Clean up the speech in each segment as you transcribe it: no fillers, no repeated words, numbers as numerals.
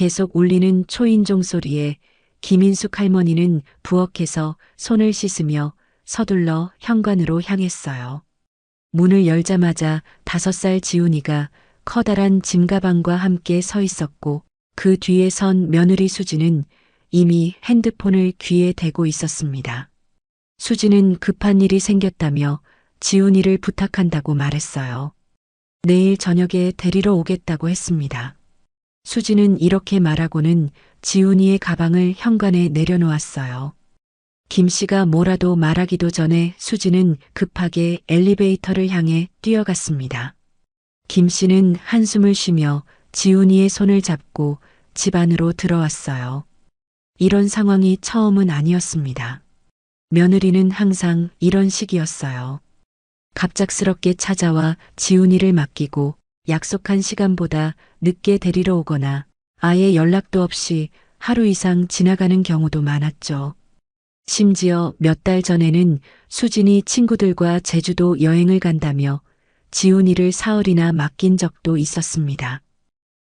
계속 울리는 초인종 소리에 김인숙 할머니는 부엌에서 손을 씻으며 서둘러 현관으로 향했어요. 문을 열자마자 5살 지훈이가 커다란 짐가방과 함께 서 있었고 그 뒤에 선 며느리 수지는 이미 핸드폰을 귀에 대고 있었습니다. 수지는 급한 일이 생겼다며 지훈이를 부탁한다고 말했어요. 내일 저녁에 데리러 오겠다고 했습니다. 수지는 이렇게 말하고는 지훈이의 가방을 현관에 내려놓았어요. 김 씨가 뭐라도 말하기도 전에 수지는 급하게 엘리베이터를 향해 뛰어갔습니다. 김 씨는 한숨을 쉬며 지훈이의 손을 잡고 집 안으로 들어왔어요. 이런 상황이 처음은 아니었습니다. 며느리는 항상 이런 식이었어요. 갑작스럽게 찾아와 지훈이를 맡기고 약속한 시간보다 늦게 데리러 오거나 아예 연락도 없이 하루 이상 지나가는 경우도 많았죠. 심지어 몇 달 전에는 수진이 친구들과 제주도 여행을 간다며 지훈이를 사흘이나 맡긴 적도 있었습니다.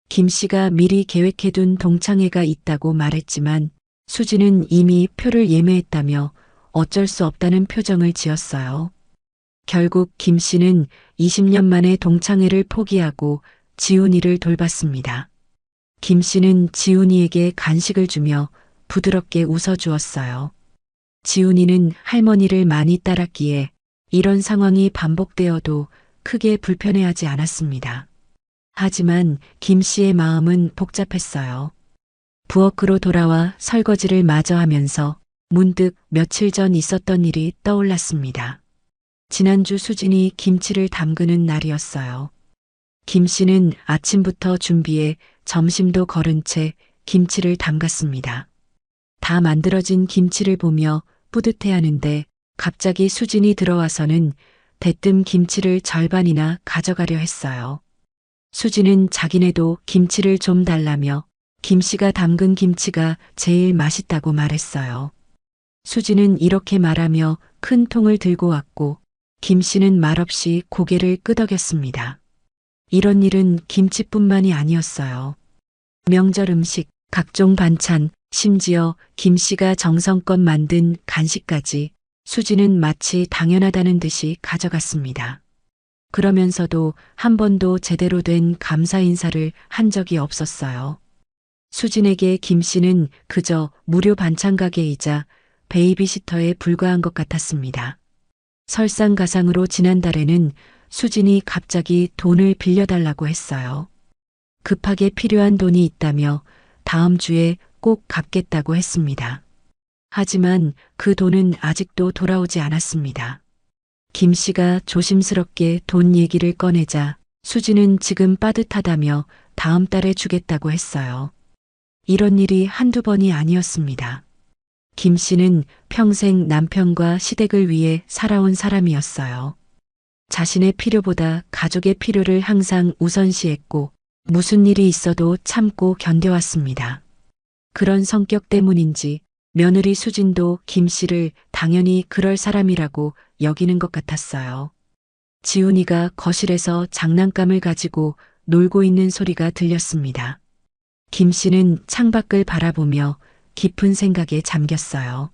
김 씨가 미리 계획해둔 동창회가 있다고 말했지만 수진은 이미 표를 예매했다며 어쩔 수 없다는 표정을 지었어요. 결국 김 씨는 20년 만에 동창회를 포기하고 지훈이를 돌봤습니다. 김 씨는 지훈이에게 간식을 주며 부드럽게 웃어주었어요. 지훈이는 할머니를 많이 따랐기에 이런 상황이 반복되어도 크게 불편해하지 않았습니다. 하지만 김 씨의 마음은 복잡했어요. 부엌으로 돌아와 설거지를 마저 하면서 문득 며칠 전 있었던 일이 떠올랐습니다. 지난주 수진이 김치를 담그는 날이었어요. 김 씨는 아침부터 준비해 점심도 거른 채 김치를 담갔습니다. 다 만들어진 김치를 보며 뿌듯해하는데 갑자기 수진이 들어와서는 대뜸 김치를 절반이나 가져가려 했어요. 수진은 자기네도 김치를 좀 달라며 김 씨가 담근 김치가 제일 맛있다고 말했어요. 수진은 이렇게 말하며 큰 통을 들고 왔고 김 씨는 말없이 고개를 끄덕였습니다. 이런 일은 김치뿐만이 아니었어요. 명절 음식, 각종 반찬, 심지어 김 씨가 정성껏 만든 간식까지 수지는 마치 당연하다는 듯이 가져갔습니다. 그러면서도 한 번도 제대로 된 감사 인사를 한 적이 없었어요. 수진에게 김 씨는 그저 무료 반찬 가게이자 베이비시터에 불과한 것 같았습니다. 설상가상으로 지난달에는 수진이 갑자기 돈을 빌려달라고 했어요. 급하게 필요한 돈이 있다며 다음 주에 꼭 갚겠다고 했습니다. 하지만 그 돈은 아직도 돌아오지 않았습니다. 김 씨가 조심스럽게 돈 얘기를 꺼내자 수진은 지금 빠듯하다며 다음 달에 주겠다고 했어요. 이런 일이 한두 번이 아니었습니다. 김 씨는 평생 남편과 시댁을 위해 살아온 사람이었어요. 자신의 필요보다 가족의 필요를 항상 우선시했고 무슨 일이 있어도 참고 견뎌왔습니다. 그런 성격 때문인지 며느리 수진도 김 씨를 당연히 그럴 사람이라고 여기는 것 같았어요. 지훈이가 거실에서 장난감을 가지고 놀고 있는 소리가 들렸습니다. 김 씨는 창밖을 바라보며 깊은 생각에 잠겼어요.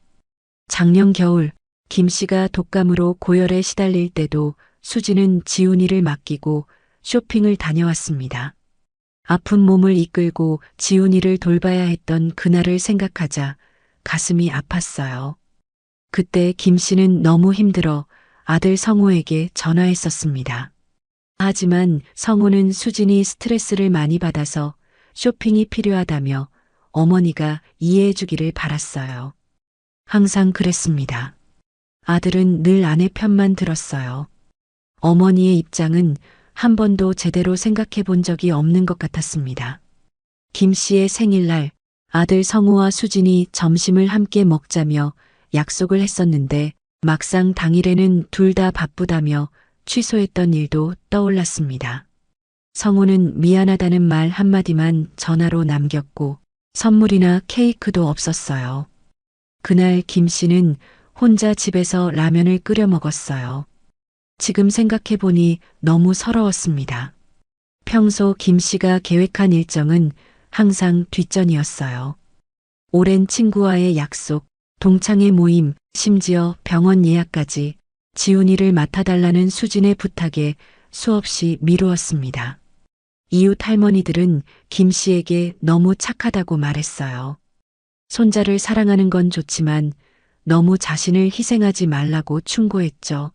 작년 겨울 김 씨가 독감으로 고열에 시달릴 때도 수지는 지훈이를 맡기고 쇼핑을 다녀왔습니다. 아픈 몸을 이끌고 지훈이를 돌봐야 했던 그날을 생각하자 가슴이 아팠어요. 그때 김 씨는 너무 힘들어 아들 성호에게 전화했었습니다. 하지만 성호는 수진이 스트레스를 많이 받아서 쇼핑이 필요하다며 어머니가 이해해 주기를 바랐어요. 항상 그랬습니다. 아들은 늘 아내 편만 들었어요. 어머니의 입장은 한 번도 제대로 생각해 본 적이 없는 것 같았습니다. 김 씨의 생일날 아들 성우와 수진이 점심을 함께 먹자며 약속을 했었는데 막상 당일에는 둘 다 바쁘다며 취소했던 일도 떠올랐습니다. 성우는 미안하다는 말 한마디만 전화로 남겼고 선물이나 케이크도 없었어요. 그날 김 씨는 혼자 집에서 라면을 끓여 먹었어요. 지금 생각해보니 너무 서러웠습니다. 평소 김 씨가 계획한 일정은 항상 뒷전이었어요. 오랜 친구와의 약속, 동창회 모임, 심지어 병원 예약까지 지훈이를 맡아달라는 수진의 부탁에 수없이 미루었습니다. 이웃 할머니들은 김 씨에게 너무 착하다고 말했어요. 손자를 사랑하는 건 좋지만 너무 자신을 희생하지 말라고 충고했죠.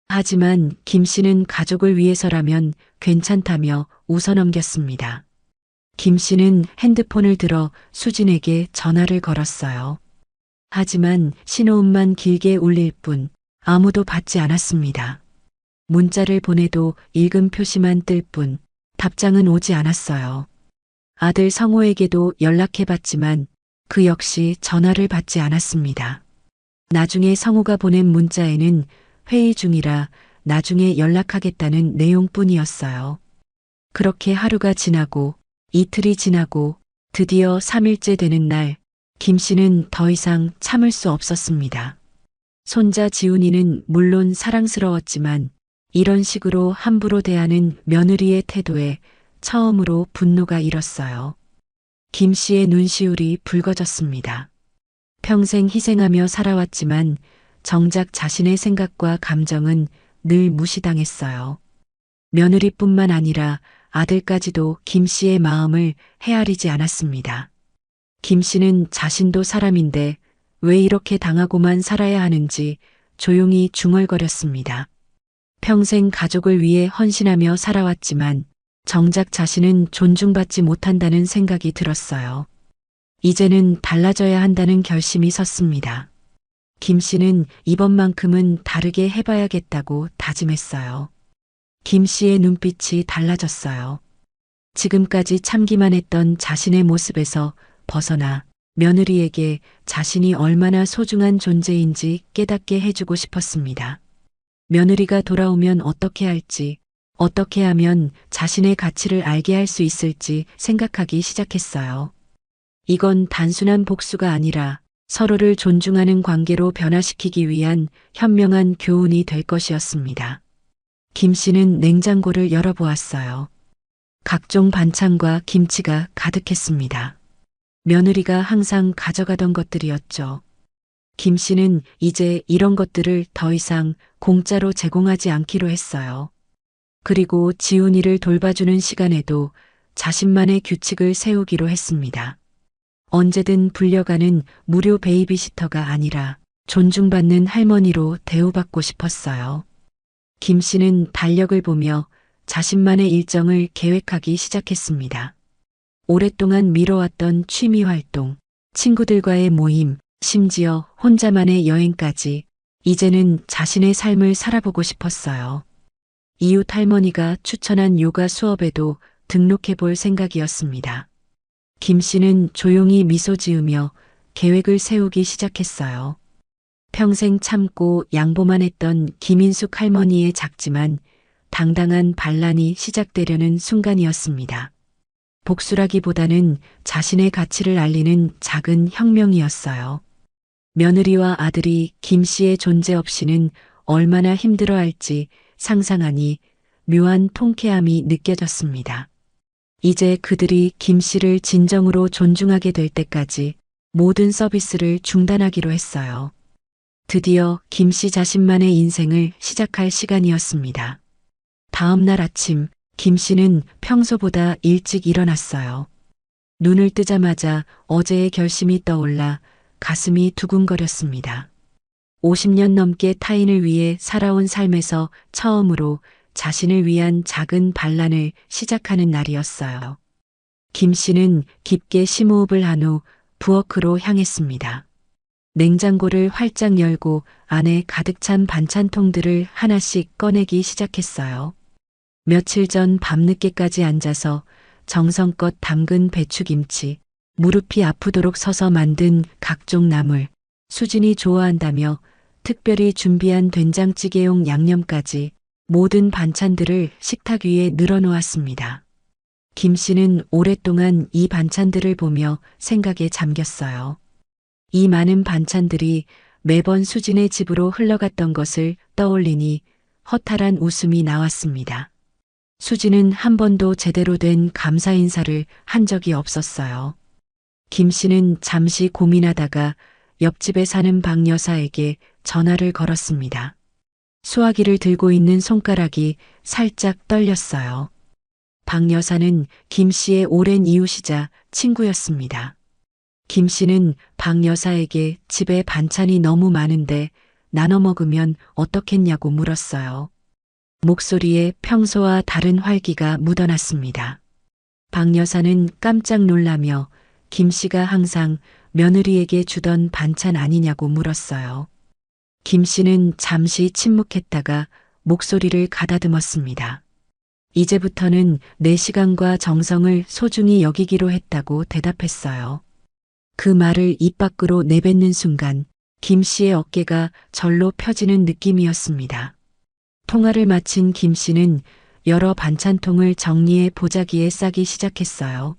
하지만 김 씨는 가족을 위해서라면 괜찮다며 웃어넘겼습니다. 김 씨는 핸드폰을 들어 수진에게 전화를 걸었어요. 하지만 신호음만 길게 울릴 뿐 아무도 받지 않았습니다. 문자를 보내도 읽음 표시만 뜰 뿐 답장은 오지 않았어요. 아들 성호에게도 연락해봤지만 그 역시 전화를 받지 않았습니다. 나중에 성호가 보낸 문자에는 회의 중이라 나중에 연락하겠다는 내용뿐이었어요. 그렇게 하루가 지나고 이틀이 지나고 드디어 3일째 되는 날, 김 씨는 더 이상 참을 수 없었습니다. 손자 지훈이는 물론 사랑스러웠지만 이런 식으로 함부로 대하는 며느리의 태도에 처음으로 분노가 일었어요. 김 씨의 눈시울이 붉어졌습니다. 평생 희생하며 살아왔지만 정작 자신의 생각과 감정은 늘 무시당했어요. 며느리뿐만 아니라 아들까지도 김 씨의 마음을 헤아리지 않았습니다. 김 씨는 자신도 사람인데 왜 이렇게 당하고만 살아야 하는지 조용히 중얼거렸습니다. 평생 가족을 위해 헌신하며 살아왔지만 정작 자신은 존중받지 못한다는 생각이 들었어요. 이제는 달라져야 한다는 결심이 섰습니다. 김 씨는 이번만큼은 다르게 해봐야겠다고 다짐했어요. 김 씨의 눈빛이 달라졌어요. 지금까지 참기만 했던 자신의 모습에서 벗어나 며느리에게 자신이 얼마나 소중한 존재인지 깨닫게 해주고 싶었습니다. 며느리가 돌아오면 어떻게 할지, 어떻게 하면 자신의 가치를 알게 할 수 있을지 생각하기 시작했어요. 이건 단순한 복수가 아니라 서로를 존중하는 관계로 변화시키기 위한 현명한 교훈이 될 것이었습니다. 김 씨는 냉장고를 열어보았어요. 각종 반찬과 김치가 가득했습니다. 며느리가 항상 가져가던 것들이었죠. 김 씨는 이제 이런 것들을 더 이상 공짜로 제공하지 않기로 했어요. 그리고 지훈이를 돌봐주는 시간에도 자신만의 규칙을 세우기로 했습니다. 언제든 불려가는 무료 베이비시터가 아니라 존중받는 할머니로 대우받고 싶었어요. 김 씨는 달력을 보며 자신만의 일정을 계획하기 시작했습니다. 오랫동안 미뤄왔던 취미 활동, 친구들과의 모임, 심지어 혼자만의 여행까지 이제는 자신의 삶을 살아보고 싶었어요. 이웃 할머니가 추천한 요가 수업에도 등록해 볼 생각이었습니다. 김 씨는 조용히 미소 지으며 계획을 세우기 시작했어요. 평생 참고 양보만 했던 김인숙 할머니의 작지만 당당한 반란이 시작되려는 순간이었습니다. 복수라기보다는 자신의 가치를 알리는 작은 혁명이었어요. 며느리와 아들이 김 씨의 존재 없이는 얼마나 힘들어할지 상상하니 묘한 통쾌함이 느껴졌습니다. 이제 그들이 김 씨를 진정으로 존중하게 될 때까지 모든 서비스를 중단하기로 했어요. 드디어 김 씨 자신만의 인생을 시작할 시간이었습니다. 다음 날 아침, 김 씨는 평소보다 일찍 일어났어요. 눈을 뜨자마자 어제의 결심이 떠올라 가슴이 두근거렸습니다. 50년 넘게 타인을 위해 살아온 삶에서 처음으로 자신을 위한 작은 반란을 시작하는 날이었어요. 김 씨는 깊게 심호흡을 한 후 부엌으로 향했습니다. 냉장고를 활짝 열고 안에 가득 찬 반찬통들을 하나씩 꺼내기 시작했어요. 며칠 전 밤늦게까지 앉아서 정성껏 담근 배추김치, 무릎이 아프도록 서서 만든 각종 나물, 수진이 좋아한다며 특별히 준비한 된장찌개용 양념까지 모든 반찬들을 식탁 위에 늘어놓았습니다. 김 씨는 오랫동안 이 반찬들을 보며 생각에 잠겼어요. 이 많은 반찬들이 매번 수진의 집으로 흘러갔던 것을 떠올리니 허탈한 웃음이 나왔습니다. 수지는 한 번도 제대로 된 감사 인사를 한 적이 없었어요. 김 씨는 잠시 고민하다가 옆집에 사는 박 여사에게 전화를 걸었습니다. 수화기를 들고 있는 손가락이 살짝 떨렸어요. 박 여사는 김 씨의 오랜 이웃이자 친구였습니다. 김 씨는 박 여사에게 집에 반찬이 너무 많은데 나눠 먹으면 어떻겠냐고 물었어요. 목소리에 평소와 다른 활기가 묻어났습니다. 박 여사는 깜짝 놀라며 김 씨가 항상 며느리에게 주던 반찬 아니냐고 물었어요. 김 씨는 잠시 침묵했다가 목소리를 가다듬었습니다. 이제부터는 내 시간과 정성을 소중히 여기기로 했다고 대답했어요. 그 말을 입 밖으로 내뱉는 순간 김 씨의 어깨가 절로 펴지는 느낌이었습니다. 통화를 마친 김 씨는 여러 반찬통을 정리해 보자기에 싸기 시작했어요.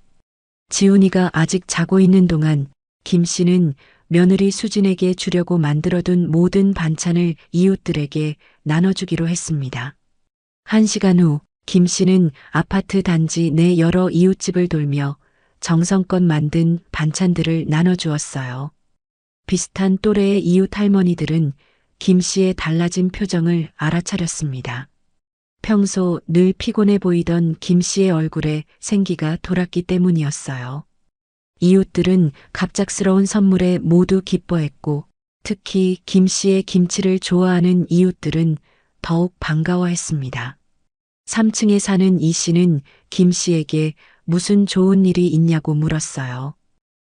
지훈이가 아직 자고 있는 동안 김 씨는 며느리 수진에게 주려고 만들어둔 모든 반찬을 이웃들에게 나눠주기로 했습니다. 1시간 후 김 씨는 아파트 단지 내 여러 이웃집을 돌며 정성껏 만든 반찬들을 나눠주었어요. 비슷한 또래의 이웃 할머니들은 김 씨의 달라진 표정을 알아차렸습니다. 평소 늘 피곤해 보이던 김 씨의 얼굴에 생기가 돌았기 때문이었어요. 이웃들은 갑작스러운 선물에 모두 기뻐했고 특히 김 씨의 김치를 좋아하는 이웃들은 더욱 반가워했습니다. 3층에 사는 이 씨는 김 씨에게 무슨 좋은 일이 있냐고 물었어요.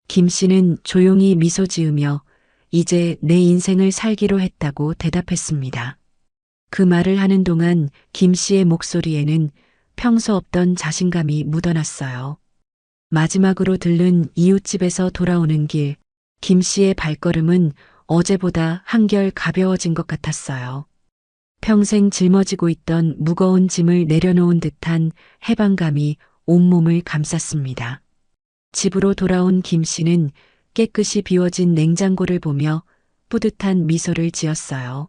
김 씨는 조용히 미소 지으며 이제 내 인생을 살기로 했다고 대답했습니다. 그 말을 하는 동안 김 씨의 목소리에는 평소 없던 자신감이 묻어났어요. 마지막으로 들른 이웃집에서 돌아오는 길, 김 씨의 발걸음은 어제보다 한결 가벼워진 것 같았어요. 평생 짊어지고 있던 무거운 짐을 내려놓은 듯한 해방감이 온몸을 감쌌습니다. 집으로 돌아온 김 씨는 깨끗이 비워진 냉장고를 보며 뿌듯한 미소를 지었어요.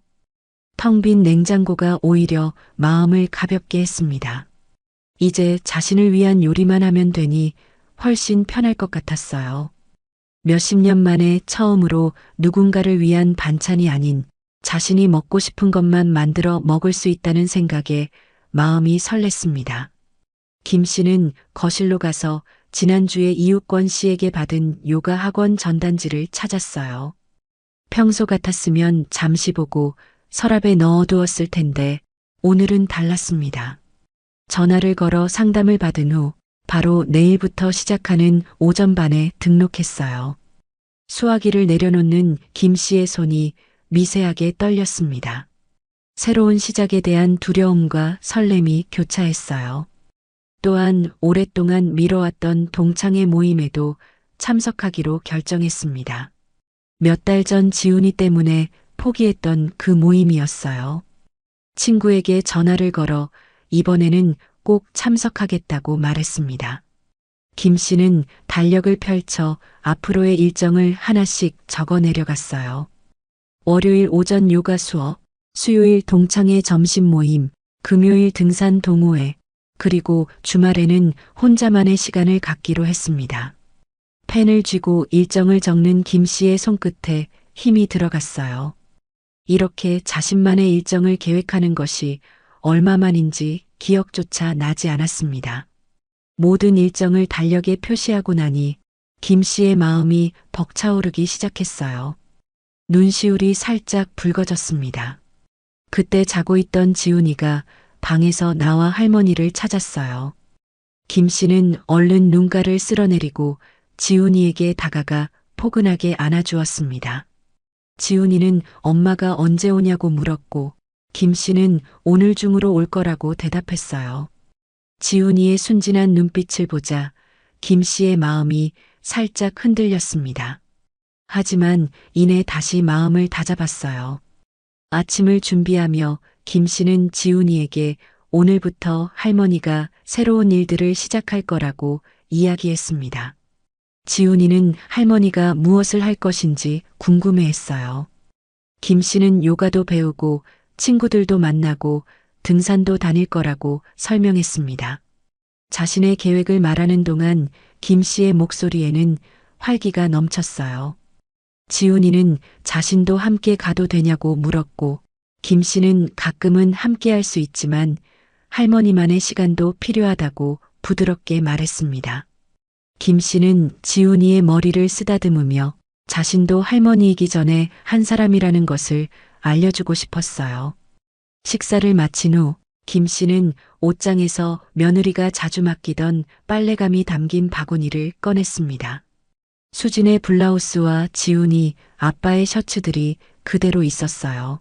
텅 빈 냉장고가 오히려 마음을 가볍게 했습니다. 이제 자신을 위한 요리만 하면 되니 훨씬 편할 것 같았어요. 몇십 년 만에 처음으로 누군가를 위한 반찬이 아닌 자신이 먹고 싶은 것만 만들어 먹을 수 있다는 생각에 마음이 설렜습니다. 김 씨는 거실로 가서 지난주에 이웃권 씨에게 받은 요가 학원 전단지를 찾았어요. 평소 같았으면 잠시 보고 서랍에 넣어두었을 텐데 오늘은 달랐습니다. 전화를 걸어 상담을 받은 후 바로 내일부터 시작하는 오전반에 등록했어요. 수화기를 내려놓는 김 씨의 손이 미세하게 떨렸습니다. 새로운 시작에 대한 두려움과 설렘이 교차했어요. 또한 오랫동안 미뤄왔던 동창회 모임에도 참석하기로 결정했습니다. 몇 달 전 지훈이 때문에 포기했던 그 모임이었어요. 친구에게 전화를 걸어 이번에는 꼭 참석하겠다고 말했습니다. 김 씨는 달력을 펼쳐 앞으로의 일정을 하나씩 적어 내려갔어요. 월요일 오전 요가 수업, 수요일 동창회 점심 모임, 금요일 등산 동호회, 그리고 주말에는 혼자만의 시간을 갖기로 했습니다. 펜을 쥐고 일정을 적는 김 씨의 손끝에 힘이 들어갔어요. 이렇게 자신만의 일정을 계획하는 것이 얼마만인지 기억조차 나지 않았습니다. 모든 일정을 달력에 표시하고 나니 김 씨의 마음이 벅차오르기 시작했어요. 눈시울이 살짝 붉어졌습니다. 그때 자고 있던 지훈이가 방에서 나와 할머니를 찾았어요. 김 씨는 얼른 눈가를 쓸어내리고 지훈이에게 다가가 포근하게 안아주었습니다. 지훈이는 엄마가 언제 오냐고 물었고 김 씨는 오늘 중으로 올 거라고 대답했어요. 지훈이의 순진한 눈빛을 보자 김 씨의 마음이 살짝 흔들렸습니다. 하지만 이내 다시 마음을 다잡았어요. 아침을 준비하며 김 씨는 지훈이에게 오늘부터 할머니가 새로운 일들을 시작할 거라고 이야기했습니다. 지훈이는 할머니가 무엇을 할 것인지 궁금해했어요. 김 씨는 요가도 배우고 친구들도 만나고 등산도 다닐 거라고 설명했습니다. 자신의 계획을 말하는 동안 김 씨의 목소리에는 활기가 넘쳤어요. 지훈이는 자신도 함께 가도 되냐고 물었고, 김 씨는 가끔은 함께 할 수 있지만 할머니만의 시간도 필요하다고 부드럽게 말했습니다. 김 씨는 지훈이의 머리를 쓰다듬으며 자신도 할머니이기 전에 한 사람이라는 것을 알려주고 싶었어요. 식사를 마친 후 김 씨는 옷장에서 며느리가 자주 맡기던 빨래감이 담긴 바구니를 꺼냈습니다. 수진의 블라우스와 지훈이 아빠의 셔츠들이 그대로 있었어요.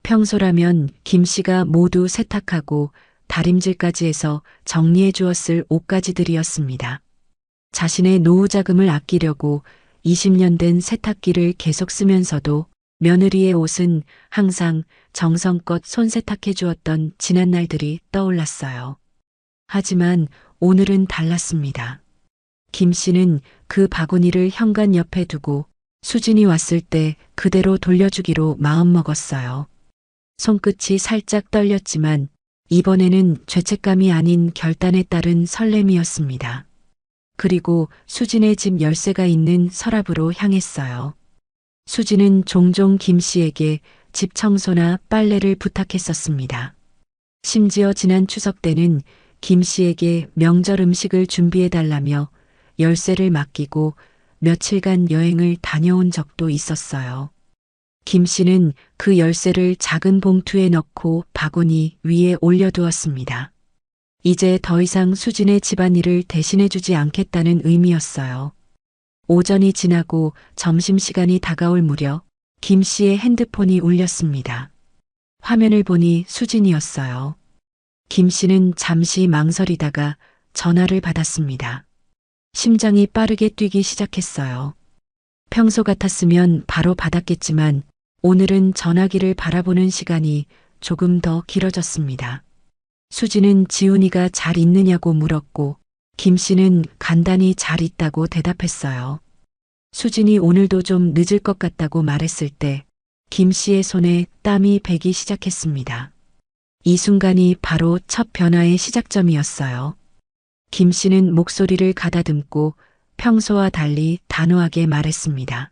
평소라면 김 씨가 모두 세탁하고 다림질까지 해서 정리해 주었을 옷가지들이었습니다. 자신의 노후 자금을 아끼려고 20년 된 세탁기를 계속 쓰면서도 며느리의 옷은 항상 정성껏 손세탁해 주었던 지난 날들이 떠올랐어요. 하지만 오늘은 달랐습니다. 김 씨는 그 바구니를 현관 옆에 두고 수진이 왔을 때 그대로 돌려주기로 마음먹었어요. 손끝이 살짝 떨렸지만 이번에는 죄책감이 아닌 결단에 따른 설렘이었습니다. 그리고 수진의 집 열쇠가 있는 서랍으로 향했어요. 수진은 종종 김 씨에게 집 청소나 빨래를 부탁했었습니다. 심지어 지난 추석 때는 김 씨에게 명절 음식을 준비해달라며 열쇠를 맡기고 며칠간 여행을 다녀온 적도 있었어요. 김 씨는 그 열쇠를 작은 봉투에 넣고 바구니 위에 올려두었습니다. 이제 더 이상 수진의 집안일을 대신해주지 않겠다는 의미였어요. 오전이 지나고 점심시간이 다가올 무렵 김 씨의 핸드폰이 울렸습니다. 화면을 보니 수진이었어요. 김 씨는 잠시 망설이다가 전화를 받았습니다. 심장이 빠르게 뛰기 시작했어요. 평소 같았으면 바로 받았겠지만 오늘은 전화기를 바라보는 시간이 조금 더 길어졌습니다. 수진은 지훈이가 잘 있느냐고 물었고 김 씨는 간단히 잘 있다고 대답했어요. 수진이 오늘도 좀 늦을 것 같다고 말했을 때 김 씨의 손에 땀이 배기 시작했습니다. 이 순간이 바로 첫 변화의 시작점이었어요. 김 씨는 목소리를 가다듬고 평소와 달리 단호하게 말했습니다.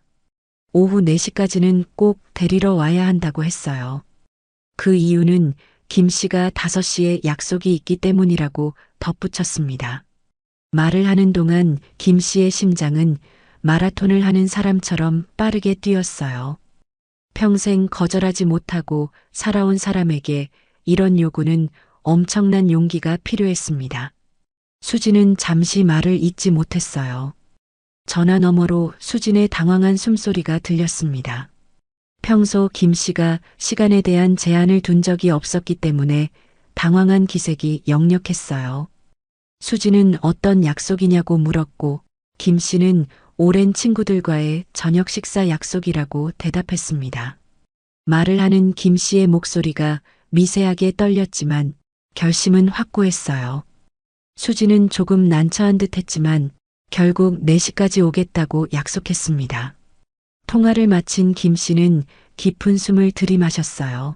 오후 4시까지는 꼭 데리러 와야 한다고 했어요. 그 이유는 김 씨가 5시에 약속이 있기 때문이라고 덧붙였습니다. 말을 하는 동안 김 씨의 심장은 마라톤을 하는 사람처럼 빠르게 뛰었어요. 평생 거절하지 못하고 살아온 사람에게 이런 요구는 엄청난 용기가 필요했습니다. 수진은 잠시 말을 잇지 못했어요. 전화 너머로 수진의 당황한 숨소리가 들렸습니다. 평소 김 씨가 시간에 대한 제한을 둔 적이 없었기 때문에 당황한 기색이 역력했어요. 수진은 어떤 약속이냐고 물었고 김 씨는 오랜 친구들과의 저녁 식사 약속이라고 대답했습니다. 말을 하는 김 씨의 목소리가 미세하게 떨렸지만 결심은 확고했어요. 수진은 조금 난처한 듯 했지만 결국 4시까지 오겠다고 약속했습니다. 통화를 마친 김 씨는 깊은 숨을 들이마셨어요.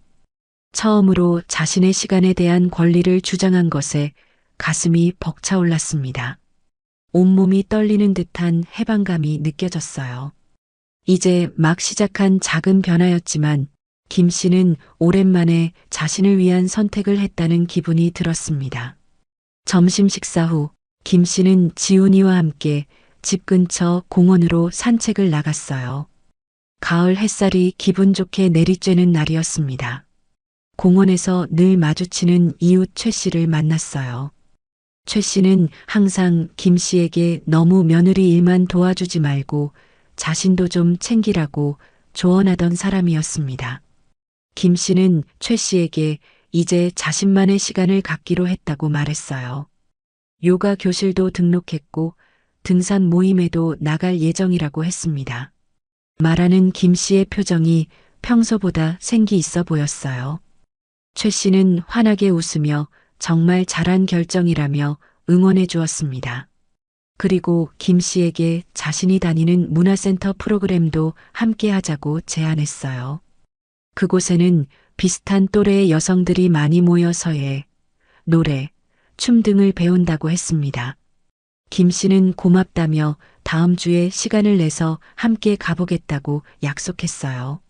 처음으로 자신의 시간에 대한 권리를 주장한 것에 가슴이 벅차올랐습니다. 온몸이 떨리는 듯한 해방감이 느껴졌어요. 이제 막 시작한 작은 변화였지만 김 씨는 오랜만에 자신을 위한 선택을 했다는 기분이 들었습니다. 점심 식사 후 김 씨는 지훈이와 함께 집 근처 공원으로 산책을 나갔어요. 가을 햇살이 기분 좋게 내리쬐는 날이었습니다. 공원에서 늘 마주치는 이웃 최 씨를 만났어요. 최 씨는 항상 김 씨에게 너무 며느리 일만 도와주지 말고 자신도 좀 챙기라고 조언하던 사람이었습니다. 김 씨는 최 씨에게 이제 자신만의 시간을 갖기로 했다고 말했어요. 요가 교실도 등록했고 등산 모임에도 나갈 예정이라고 했습니다. 말하는 김 씨의 표정이 평소보다 생기 있어 보였어요. 최 씨는 환하게 웃으며 정말 잘한 결정이라며 응원해 주었습니다. 그리고 김 씨에게 자신이 다니는 문화센터 프로그램도 함께 하자고 제안했어요. 그곳에는 비슷한 또래의 여성들이 많이 모여 서예, 노래, 춤 등을 배운다고 했습니다. 김 씨는 고맙다며 다음 주에 시간을 내서 함께 가보겠다고 약속했어요.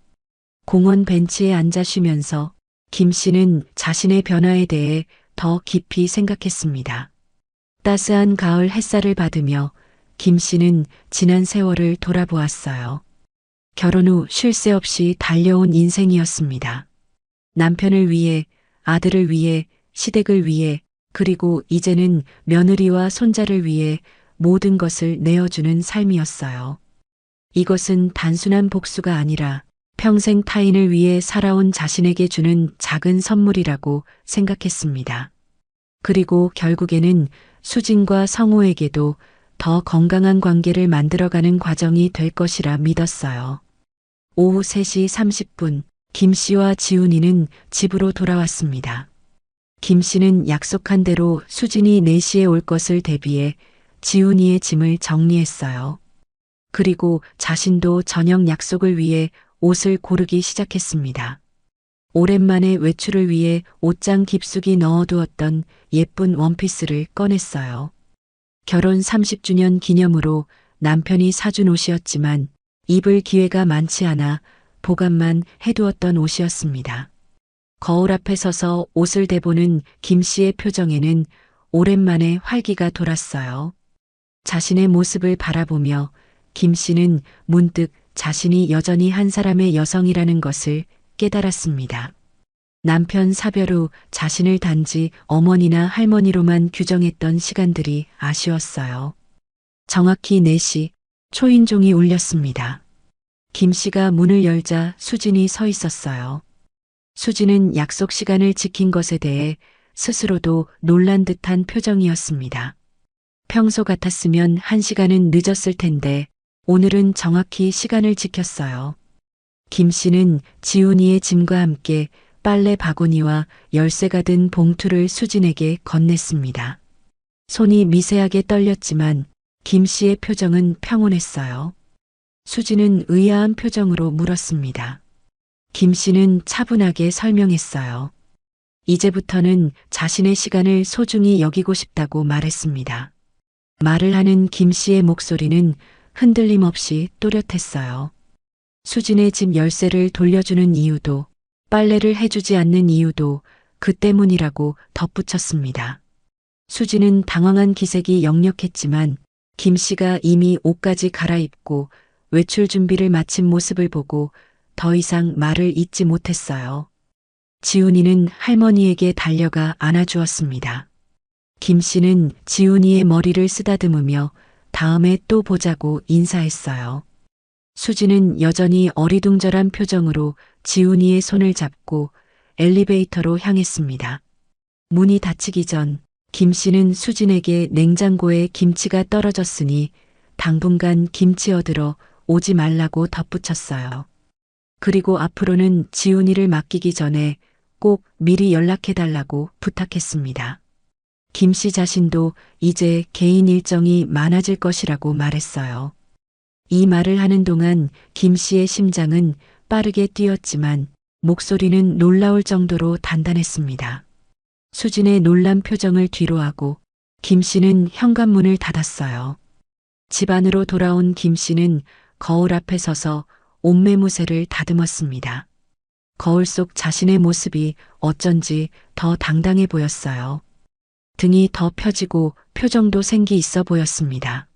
공원 벤치에 앉아 쉬면서 김 씨는 자신의 변화에 대해 더 깊이 생각했습니다. 따스한 가을 햇살을 받으며 김 씨는 지난 세월을 돌아보았어요. 결혼 후 쉴 새 없이 달려온 인생이었습니다. 남편을 위해, 아들을 위해, 시댁을 위해, 그리고 이제는 며느리와 손자를 위해 모든 것을 내어주는 삶이었어요. 이것은 단순한 복수가 아니라 평생 타인을 위해 살아온 자신에게 주는 작은 선물이라고 생각했습니다. 그리고 결국에는 수진과 성호에게도 더 건강한 관계를 만들어가는 과정이 될 것이라 믿었어요. 오후 3시 30분, 김 씨와 지훈이는 집으로 돌아왔습니다. 김 씨는 약속한 대로 수진이 4시에 올 것을 대비해 지훈이의 짐을 정리했어요. 그리고 자신도 저녁 약속을 위해 옷을 고르기 시작했습니다. 오랜만에 외출을 위해 옷장 깊숙이 넣어두었던 예쁜 원피스를 꺼냈어요. 결혼 30주년 기념으로 남편이 사준 옷이었지만 입을 기회가 많지 않아 보관만 해두었던 옷이었습니다. 거울 앞에 서서 옷을 대보는 김 씨의 표정에는 오랜만에 활기가 돌았어요. 자신의 모습을 바라보며 김 씨는 문득 자신이 여전히 한 사람의 여성이라는 것을 깨달았습니다. 남편 사별 후 자신을 단지 어머니나 할머니로만 규정했던 시간들이 아쉬웠어요. 정확히 4시 초인종이 울렸습니다. 김 씨가 문을 열자 수진이 서 있었어요. 수진은 약속 시간을 지킨 것에 대해 스스로도 놀란 듯한 표정이었습니다. 평소 같았으면 1시간은 늦었을 텐데 오늘은 정확히 시간을 지켰어요. 김 씨는 지훈이의 짐과 함께 빨래 바구니와 열쇠가 든 봉투를 수진에게 건넸습니다. 손이 미세하게 떨렸지만 김 씨의 표정은 평온했어요. 수진은 의아한 표정으로 물었습니다. 김 씨는 차분하게 설명했어요. 이제부터는 자신의 시간을 소중히 여기고 싶다고 말했습니다. 말을 하는 김 씨의 목소리는 흔들림 없이 또렷했어요. 수진의 집 열쇠를 돌려주는 이유도, 빨래를 해주지 않는 이유도 그 때문이라고 덧붙였습니다. 수진은 당황한 기색이 역력했지만 김 씨가 이미 옷까지 갈아입고 외출 준비를 마친 모습을 보고 더 이상 말을 잇지 못했어요. 지훈이는 할머니에게 달려가 안아주었습니다. 김 씨는 지훈이의 머리를 쓰다듬으며 다음에 또 보자고 인사했어요. 수진은 여전히 어리둥절한 표정으로 지훈이의 손을 잡고 엘리베이터로 향했습니다. 문이 닫히기 전 김 씨는 수진에게 냉장고에 김치가 떨어졌으니 당분간 김치 얻으러 오지 말라고 덧붙였어요. 그리고 앞으로는 지훈이를 맡기기 전에 꼭 미리 연락해달라고 부탁했습니다. 김 씨 자신도 이제 개인 일정이 많아질 것이라고 말했어요. 이 말을 하는 동안 김 씨의 심장은 빠르게 뛰었지만 목소리는 놀라울 정도로 단단했습니다. 수진의 놀란 표정을 뒤로하고 김 씨는 현관문을 닫았어요. 집 안으로 돌아온 김 씨는 거울 앞에 서서 옷매무새를 다듬었습니다. 거울 속 자신의 모습이 어쩐지 더 당당해 보였어요. 등이 더 펴지고 표정도 생기 있어 보였습니다.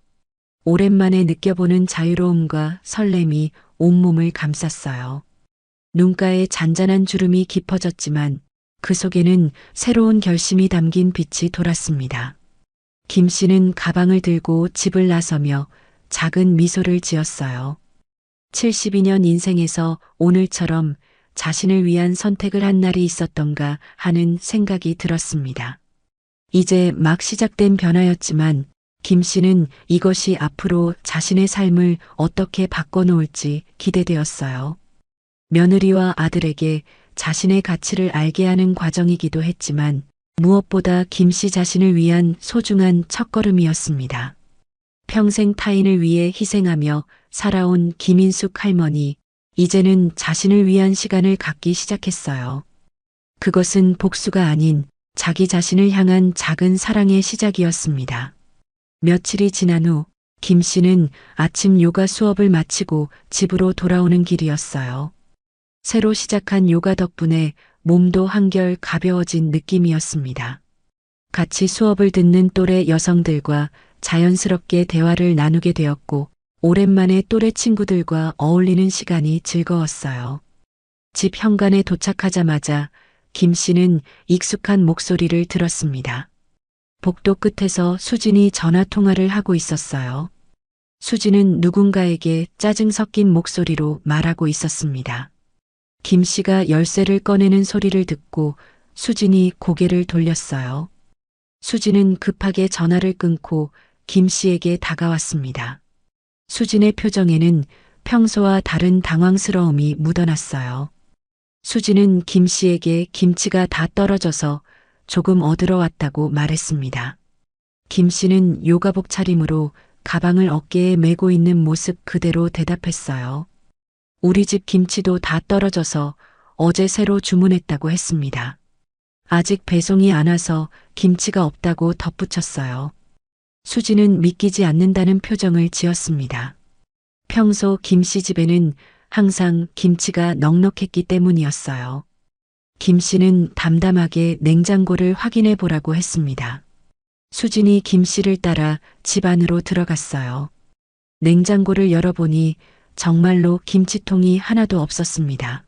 오랜만에 느껴보는 자유로움과 설렘이 온몸을 감쌌어요. 눈가에 잔잔한 주름이 깊어졌지만 그 속에는 새로운 결심이 담긴 빛이 돌았습니다. 김 씨는 가방을 들고 집을 나서며 작은 미소를 지었어요. 72년 인생에서 오늘처럼 자신을 위한 선택을 한 날이 있었던가 하는 생각이 들었습니다. 이제 막 시작된 변화였지만 김 씨는 이것이 앞으로 자신의 삶을 어떻게 바꿔놓을지 기대되었어요. 며느리와 아들에게 자신의 가치를 알게 하는 과정이기도 했지만 무엇보다 김 씨 자신을 위한 소중한 첫걸음이었습니다. 평생 타인을 위해 희생하며 살아온 김인숙 할머니, 이제는 자신을 위한 시간을 갖기 시작했어요. 그것은 복수가 아닌 자기 자신을 향한 작은 사랑의 시작이었습니다. 며칠이 지난 후 김 씨는 아침 요가 수업을 마치고 집으로 돌아오는 길이었어요. 새로 시작한 요가 덕분에 몸도 한결 가벼워진 느낌이었습니다. 같이 수업을 듣는 또래 여성들과 자연스럽게 대화를 나누게 되었고, 오랜만에 또래 친구들과 어울리는 시간이 즐거웠어요. 집 현관에 도착하자마자 김 씨는 익숙한 목소리를 들었습니다. 복도 끝에서 수진이 전화 통화를 하고 있었어요. 수진은 누군가에게 짜증 섞인 목소리로 말하고 있었습니다. 김 씨가 열쇠를 꺼내는 소리를 듣고 수진이 고개를 돌렸어요. 수진은 급하게 전화를 끊고 김 씨에게 다가왔습니다. 수진의 표정에는 평소와 다른 당황스러움이 묻어났어요. 수진은 김 씨에게 김치가 다 떨어져서 조금 얻으러 왔다고 말했습니다. 김 씨는 요가복 차림으로 가방을 어깨에 메고 있는 모습 그대로 대답했어요. 우리 집 김치도 다 떨어져서 어제 새로 주문했다고 했습니다. 아직 배송이 안 와서 김치가 없다고 덧붙였어요. 수진은 믿기지 않는다는 표정을 지었습니다. 평소 김 씨 집에는 항상 김치가 넉넉했기 때문이었어요. 김 씨는 담담하게 냉장고를 확인해 보라고 했습니다. 수진이 김 씨를 따라 집 안으로 들어갔어요. 냉장고를 열어보니 정말로 김치통이 하나도 없었습니다.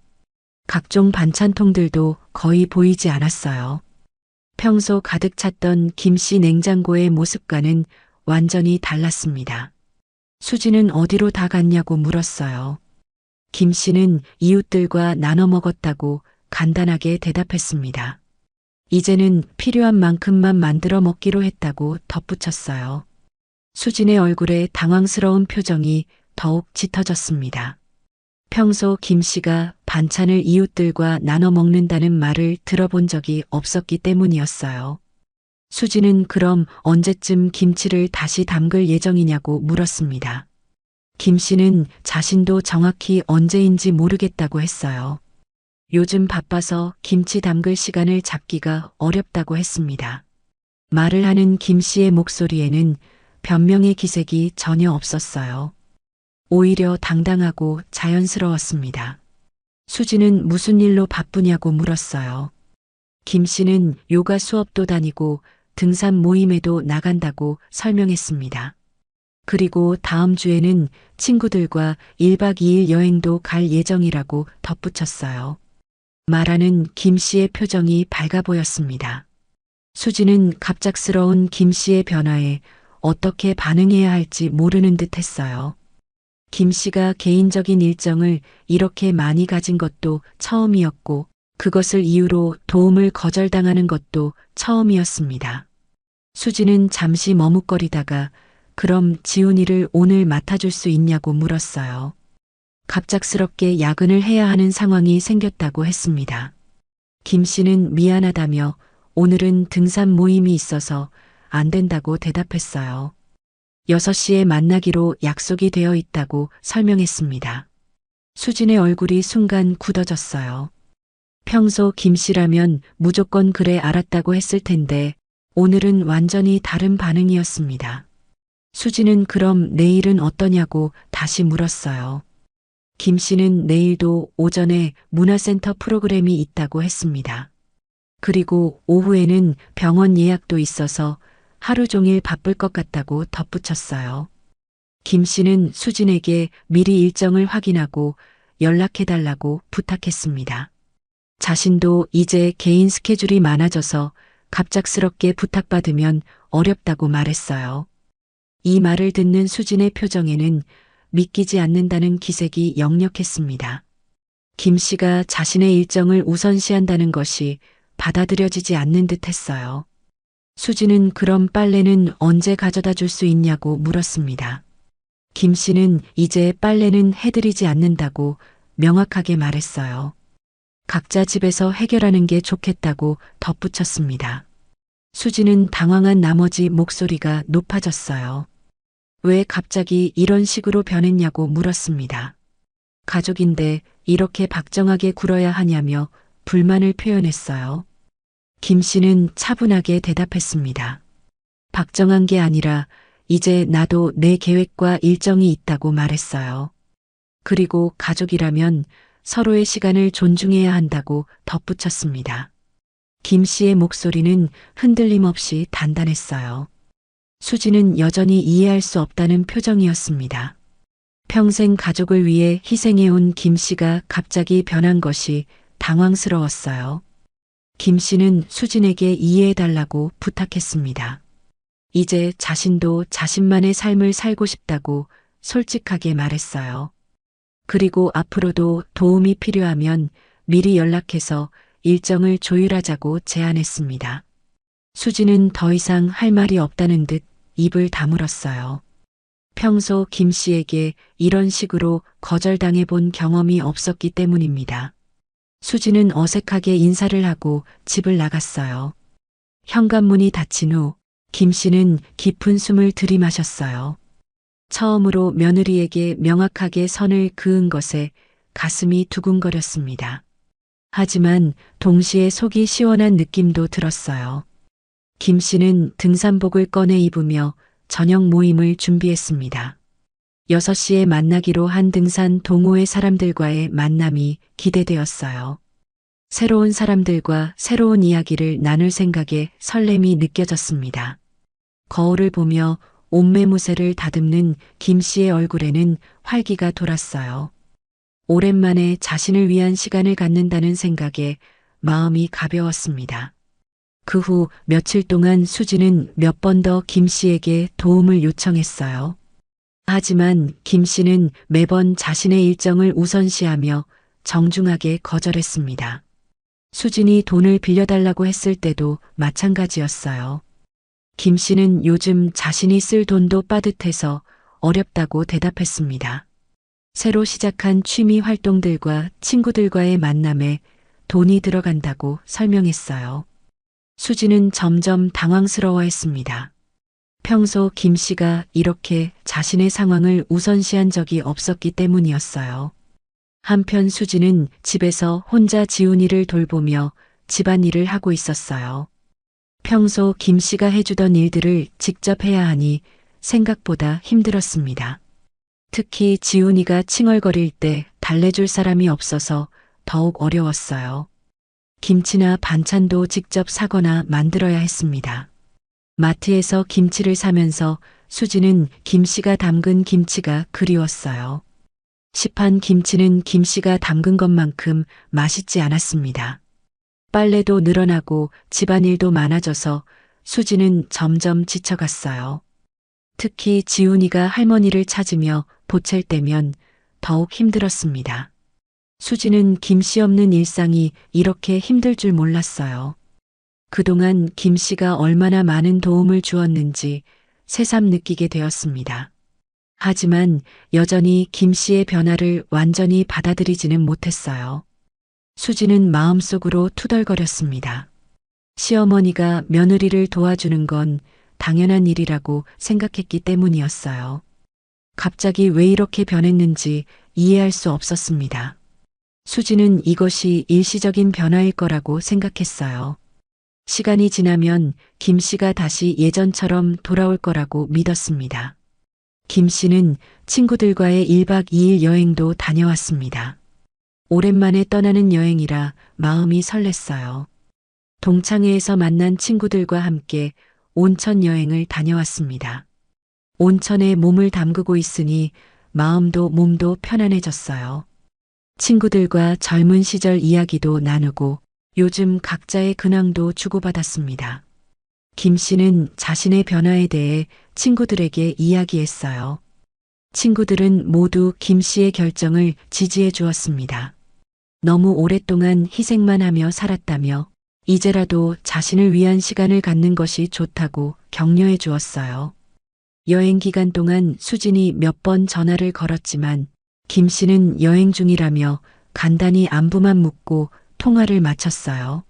각종 반찬통들도 거의 보이지 않았어요. 평소 가득 찼던 김 씨 냉장고의 모습과는 완전히 달랐습니다. 수진은 어디로 다 갔냐고 물었어요. 김 씨는 이웃들과 나눠 먹었다고 간단하게 대답했습니다. 이제는 필요한 만큼만 만들어 먹기로 했다고 덧붙였어요. 수진의 얼굴에 당황스러운 표정이 더욱 짙어졌습니다. 평소 김 씨가 반찬을 이웃들과 나눠 먹는다는 말을 들어본 적이 없었기 때문이었어요. 수진은 그럼 언제쯤 김치를 다시 담글 예정이냐고 물었습니다. 김 씨는 자신도 정확히 언제인지 모르겠다고 했어요. 요즘 바빠서 김치 담글 시간을 잡기가 어렵다고 했습니다. 말을 하는 김 씨의 목소리에는 변명의 기색이 전혀 없었어요. 오히려 당당하고 자연스러웠습니다. 수진은 무슨 일로 바쁘냐고 물었어요. 김 씨는 요가 수업도 다니고 등산 모임에도 나간다고 설명했습니다. 그리고 다음 주에는 친구들과 1박 2일 여행도 갈 예정이라고 덧붙였어요. 말하는 김 씨의 표정이 밝아 보였습니다. 수진은 갑작스러운 김 씨의 변화에 어떻게 반응해야 할지 모르는 듯 했어요. 김 씨가 개인적인 일정을 이렇게 많이 가진 것도 처음이었고, 그것을 이유로 도움을 거절당하는 것도 처음이었습니다. 수진은 잠시 머뭇거리다가 그럼 지훈이를 오늘 맡아줄 수 있냐고 물었어요. 갑작스럽게 야근을 해야 하는 상황이 생겼다고 했습니다. 김 씨는 미안하다며 오늘은 등산 모임이 있어서 안 된다고 대답했어요. 6시에 만나기로 약속이 되어 있다고 설명했습니다. 수진의 얼굴이 순간 굳어졌어요. 평소 김 씨라면 무조건 그래 알았다고 했을 텐데 오늘은 완전히 다른 반응이었습니다. 수진은 그럼 내일은 어떠냐고 다시 물었어요. 김 씨는 내일도 오전에 문화센터 프로그램이 있다고 했습니다. 그리고 오후에는 병원 예약도 있어서 하루 종일 바쁠 것 같다고 덧붙였어요. 김 씨는 수진에게 미리 일정을 확인하고 연락해달라고 부탁했습니다. 자신도 이제 개인 스케줄이 많아져서 갑작스럽게 부탁받으면 어렵다고 말했어요. 이 말을 듣는 수진의 표정에는 믿기지 않는다는 기색이 역력했습니다. 김 씨가 자신의 일정을 우선시한다는 것이 받아들여지지 않는 듯 했어요. 수진은 그럼 빨래는 언제 가져다 줄 수 있냐고 물었습니다. 김 씨는 이제 빨래는 해드리지 않는다고 명확하게 말했어요. 각자 집에서 해결하는 게 좋겠다고 덧붙였습니다. 수진은 당황한 나머지 목소리가 높아졌어요. 왜 갑자기 이런 식으로 변했냐고 물었습니다. 가족인데 이렇게 박정하게 굴어야 하냐며 불만을 표현했어요. 김 씨는 차분하게 대답했습니다. 박정한 게 아니라 이제 나도 내 계획과 일정이 있다고 말했어요. 그리고 가족이라면 서로의 시간을 존중해야 한다고 덧붙였습니다. 김 씨의 목소리는 흔들림 없이 단단했어요. 수지는 여전히 이해할 수 없다는 표정이었습니다. 평생 가족을 위해 희생해온 김 씨가 갑자기 변한 것이 당황스러웠어요. 김 씨는 수진에게 이해해달라고 부탁했습니다. 이제 자신도 자신만의 삶을 살고 싶다고 솔직하게 말했어요. 그리고 앞으로도 도움이 필요하면 미리 연락해서 일정을 조율하자고 제안했습니다. 수지는 더 이상 할 말이 없다는 듯 입을 다물었어요. 평소 김 씨에게 이런 식으로 거절당해 본 경험이 없었기 때문입니다. 수지는 어색하게 인사를 하고 집을 나갔어요. 현관문이 닫힌 후 김 씨는 깊은 숨을 들이마셨어요. 처음으로 며느리에게 명확하게 선을 그은 것에 가슴이 두근거렸습니다. 하지만 동시에 속이 시원한 느낌도 들었어요. 김 씨는 등산복을 꺼내 입으며 저녁 모임을 준비했습니다. 6시에 만나기로 한 등산 동호회 사람들과의 만남이 기대되었어요. 새로운 사람들과 새로운 이야기를 나눌 생각에 설렘이 느껴졌습니다. 거울을 보며 옷매무새를 다듬는 김 씨의 얼굴에는 활기가 돌았어요. 오랜만에 자신을 위한 시간을 갖는다는 생각에 마음이 가벼웠습니다. 그 후 며칠 동안 수지는 몇 번 더 김 씨에게 도움을 요청했어요. 하지만 김 씨는 매번 자신의 일정을 우선시하며 정중하게 거절했습니다. 수진이 돈을 빌려달라고 했을 때도 마찬가지였어요. 김 씨는 요즘 자신이 쓸 돈도 빠듯해서 어렵다고 대답했습니다. 새로 시작한 취미 활동들과 친구들과의 만남에 돈이 들어간다고 설명했어요. 수지는 점점 당황스러워했습니다. 평소 김 씨가 이렇게 자신의 상황을 우선시한 적이 없었기 때문이었어요. 한편 수지는 집에서 혼자 지훈이를 돌보며 집안일을 하고 있었어요. 평소 김 씨가 해주던 일들을 직접 해야 하니 생각보다 힘들었습니다. 특히 지훈이가 칭얼거릴 때 달래줄 사람이 없어서 더욱 어려웠어요. 김치나 반찬도 직접 사거나 만들어야 했습니다. 마트에서 김치를 사면서 수지는 김 씨가 담근 김치가 그리웠어요. 시판 김치는 김 씨가 담근 것만큼 맛있지 않았습니다. 빨래도 늘어나고 집안일도 많아져서 수지는 점점 지쳐갔어요. 특히 지훈이가 할머니를 찾으며 보챌 때면 더욱 힘들었습니다. 수지는 김 씨 없는 일상이 이렇게 힘들 줄 몰랐어요. 그동안 김 씨가 얼마나 많은 도움을 주었는지 새삼 느끼게 되었습니다. 하지만 여전히 김 씨의 변화를 완전히 받아들이지는 못했어요. 수지는 마음속으로 투덜거렸습니다. 시어머니가 며느리를 도와주는 건 당연한 일이라고 생각했기 때문이었어요. 갑자기 왜 이렇게 변했는지 이해할 수 없었습니다. 수지는 이것이 일시적인 변화일 거라고 생각했어요. 시간이 지나면 김 씨가 다시 예전처럼 돌아올 거라고 믿었습니다. 김 씨는 친구들과의 1박 2일 여행도 다녀왔습니다. 오랜만에 떠나는 여행이라 마음이 설렜어요. 동창회에서 만난 친구들과 함께 온천 여행을 다녀왔습니다. 온천에 몸을 담그고 있으니 마음도 몸도 편안해졌어요. 친구들과 젊은 시절 이야기도 나누고 요즘 각자의 근황도 주고받았습니다. 김 씨는 자신의 변화에 대해 친구들에게 이야기했어요. 친구들은 모두 김 씨의 결정을 지지해 주었습니다. 너무 오랫동안 희생만 하며 살았다며 이제라도 자신을 위한 시간을 갖는 것이 좋다고 격려해 주었어요. 여행 기간 동안 수진이 몇 번 전화를 걸었지만 김 씨는 여행 중이라며 간단히 안부만 묻고 통화를 마쳤어요.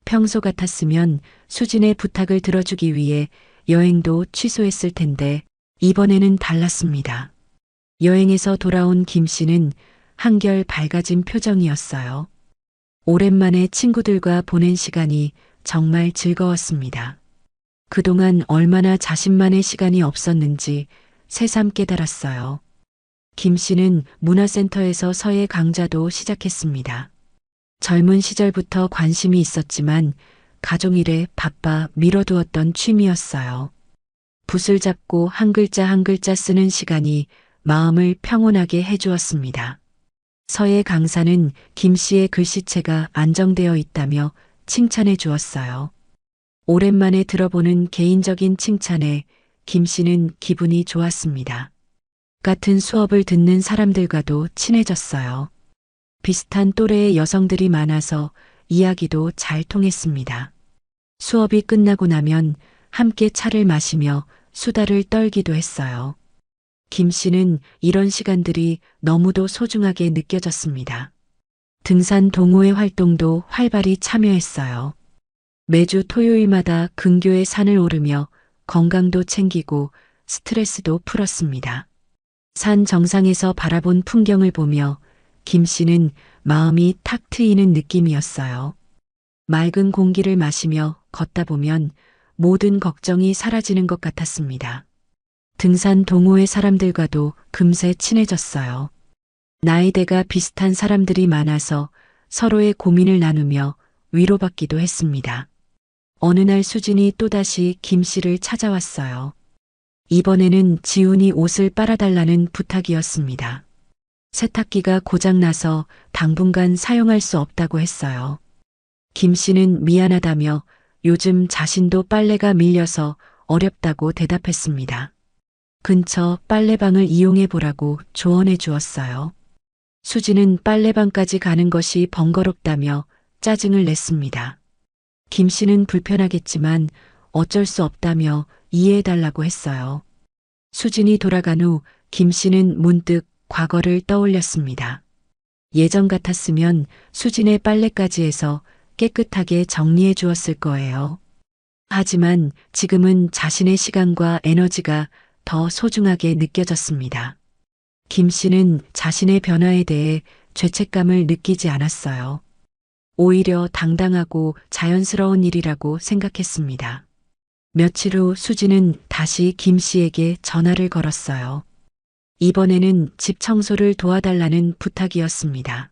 평소 같았으면 수진의 부탁을 들어주기 위해 여행도 취소했을 텐데 이번에는 달랐습니다. 여행에서 돌아온 김 씨는 한결 밝아진 표정이었어요. 오랜만에 친구들과 보낸 시간이 정말 즐거웠습니다. 그동안 얼마나 자신만의 시간이 없었는지 새삼 깨달았어요. 김 씨는 문화센터에서 서예 강좌도 시작했습니다. 젊은 시절부터 관심이 있었지만 가족일에 바빠 미뤄두었던 취미였어요. 붓을 잡고 한 글자 한 글자 쓰는 시간이 마음을 평온하게 해주었습니다. 서예 강사는 김 씨의 글씨체가 안정되어 있다며 칭찬해 주었어요. 오랜만에 들어보는 개인적인 칭찬에 김 씨는 기분이 좋았습니다. 같은 수업을 듣는 사람들과도 친해졌어요. 비슷한 또래의 여성들이 많아서 이야기도 잘 통했습니다. 수업이 끝나고 나면 함께 차를 마시며 수다를 떨기도 했어요. 김 씨는 이런 시간들이 너무도 소중하게 느껴졌습니다. 등산 동호회 활동도 활발히 참여했어요. 매주 토요일마다 근교의 산을 오르며 건강도 챙기고 스트레스도 풀었습니다. 산 정상에서 바라본 풍경을 보며 김 씨는 마음이 탁 트이는 느낌이었어요. 맑은 공기를 마시며 걷다 보면 모든 걱정이 사라지는 것 같았습니다. 등산 동호회 사람들과도 금세 친해졌어요. 나이대가 비슷한 사람들이 많아서 서로의 고민을 나누며 위로받기도 했습니다. 어느 날 수진이 또다시 김 씨를 찾아왔어요. 이번에는 지훈이 옷을 빨아달라는 부탁이었습니다. 세탁기가 고장나서 당분간 사용할 수 없다고 했어요. 김 씨는 미안하다며 요즘 자신도 빨래가 밀려서 어렵다고 대답했습니다. 근처 빨래방을 이용해 보라고 조언해 주었어요. 수지는 빨래방까지 가는 것이 번거롭다며 짜증을 냈습니다. 김 씨는 불편하겠지만 어쩔 수 없다며 이해해 달라고 했어요. 수진이 돌아간 후 김 씨는 문득 과거를 떠올렸습니다. 예전 같았으면 수진의 빨래까지 해서 깨끗하게 정리해 주었을 거예요. 하지만 지금은 자신의 시간과 에너지가 더 소중하게 느껴졌습니다. 김 씨는 자신의 변화에 대해 죄책감을 느끼지 않았어요. 오히려 당당하고 자연스러운 일이라고 생각했습니다. 며칠 후 수지는 다시 김 씨에게 전화를 걸었어요. 이번에는 집 청소를 도와달라는 부탁이었습니다.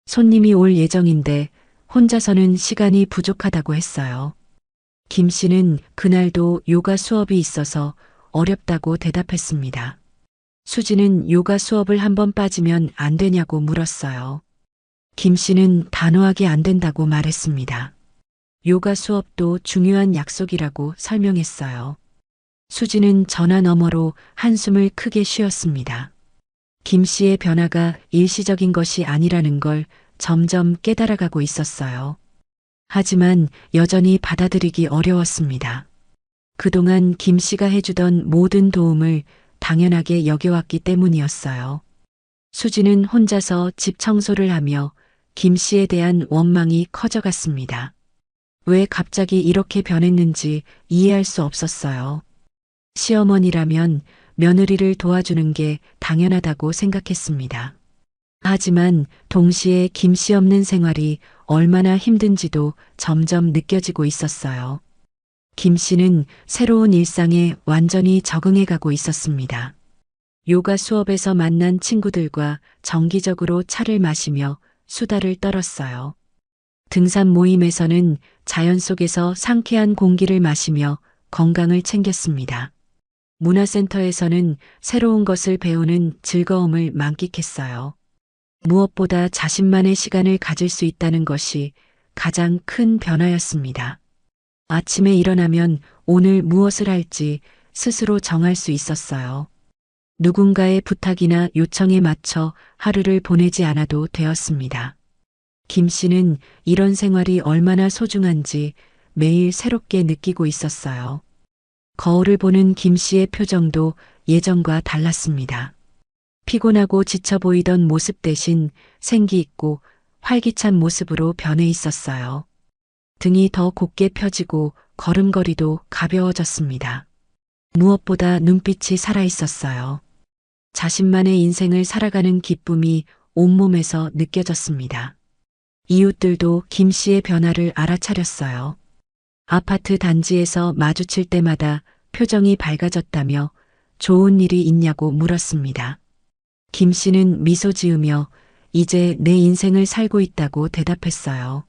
손님이 올 예정인데 혼자서는 시간이 부족하다고 했어요. 김 씨는 그날도 요가 수업이 있어서 어렵다고 대답했습니다. 수지는 요가 수업을 한번 빠지면 안 되냐고 물었어요. 김 씨는 단호하게 안 된다고 말했습니다. 요가 수업도 중요한 약속이라고 설명했어요. 수지는 전화 너머로 한숨을 크게 쉬었습니다. 김 씨의 변화가 일시적인 것이 아니라는 걸 점점 깨달아가고 있었어요. 하지만 여전히 받아들이기 어려웠습니다. 그동안 김 씨가 해주던 모든 도움을 당연하게 여겨왔기 때문이었어요. 수지는 혼자서 집 청소를 하며 김 씨에 대한 원망이 커져갔습니다. 왜 갑자기 이렇게 변했는지 이해할 수 없었어요. 시어머니라면 며느리를 도와주는 게 당연하다고 생각했습니다. 하지만 동시에 김 씨 없는 생활이 얼마나 힘든지도 점점 느껴지고 있었어요. 김 씨는 새로운 일상에 완전히 적응해 가고 있었습니다. 요가 수업에서 만난 친구들과 정기적으로 차를 마시며 수다를 떨었어요. 등산 모임에서는 자연 속에서 상쾌한 공기를 마시며 건강을 챙겼습니다. 문화센터에서는 새로운 것을 배우는 즐거움을 만끽했어요. 무엇보다 자신만의 시간을 가질 수 있다는 것이 가장 큰 변화였습니다. 아침에 일어나면 오늘 무엇을 할지 스스로 정할 수 있었어요. 누군가의 부탁이나 요청에 맞춰 하루를 보내지 않아도 되었습니다. 김 씨는 이런 생활이 얼마나 소중한지 매일 새롭게 느끼고 있었어요. 거울을 보는 김 씨의 표정도 예전과 달랐습니다. 피곤하고 지쳐 보이던 모습 대신 생기 있고 활기찬 모습으로 변해 있었어요. 등이 더 곧게 펴지고 걸음걸이도 가벼워졌습니다. 무엇보다 눈빛이 살아 있었어요. 자신만의 인생을 살아가는 기쁨이 온몸에서 느껴졌습니다. 이웃들도 김 씨의 변화를 알아차렸어요. 아파트 단지에서 마주칠 때마다 표정이 밝아졌다며 좋은 일이 있냐고 물었습니다. 김 씨는 미소 지으며 이제 내 인생을 살고 있다고 대답했어요.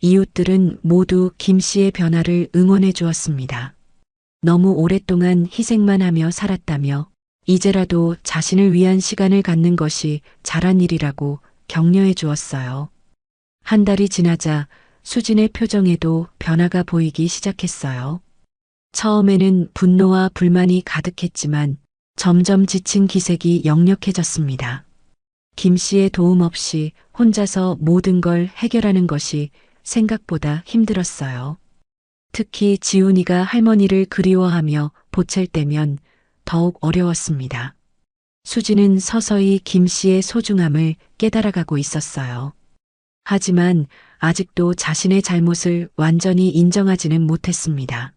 이웃들은 모두 김 씨의 변화를 응원해 주었습니다. 너무 오랫동안 희생만 하며 살았다며 이제라도 자신을 위한 시간을 갖는 것이 잘한 일이라고 격려해 주었어요. 한 달이 지나자 수진의 표정에도 변화가 보이기 시작했어요. 처음에는 분노와 불만이 가득했지만 점점 지친 기색이 역력해졌습니다. 김 씨의 도움 없이 혼자서 모든 걸 해결하는 것이 생각보다 힘들었어요. 특히 지훈이가 할머니를 그리워하며 보챌 때면 더욱 어려웠습니다. 수지는 서서히 김 씨의 소중함을 깨달아가고 있었어요. 하지만 아직도 자신의 잘못을 완전히 인정하지는 못했습니다.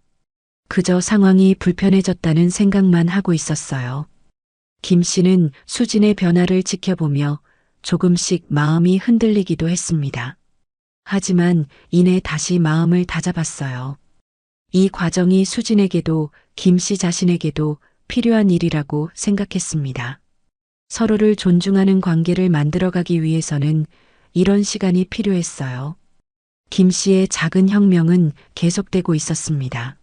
그저 상황이 불편해졌다는 생각만 하고 있었어요. 김 씨는 수진의 변화를 지켜보며 조금씩 마음이 흔들리기도 했습니다. 하지만 이내 다시 마음을 다잡았어요. 이 과정이 수진에게도 김 씨 자신에게도 필요한 일이라고 생각했습니다. 서로를 존중하는 관계를 만들어가기 위해서는 이런 시간이 필요했어요. 김 씨의 작은 혁명은 계속되고 있었습니다.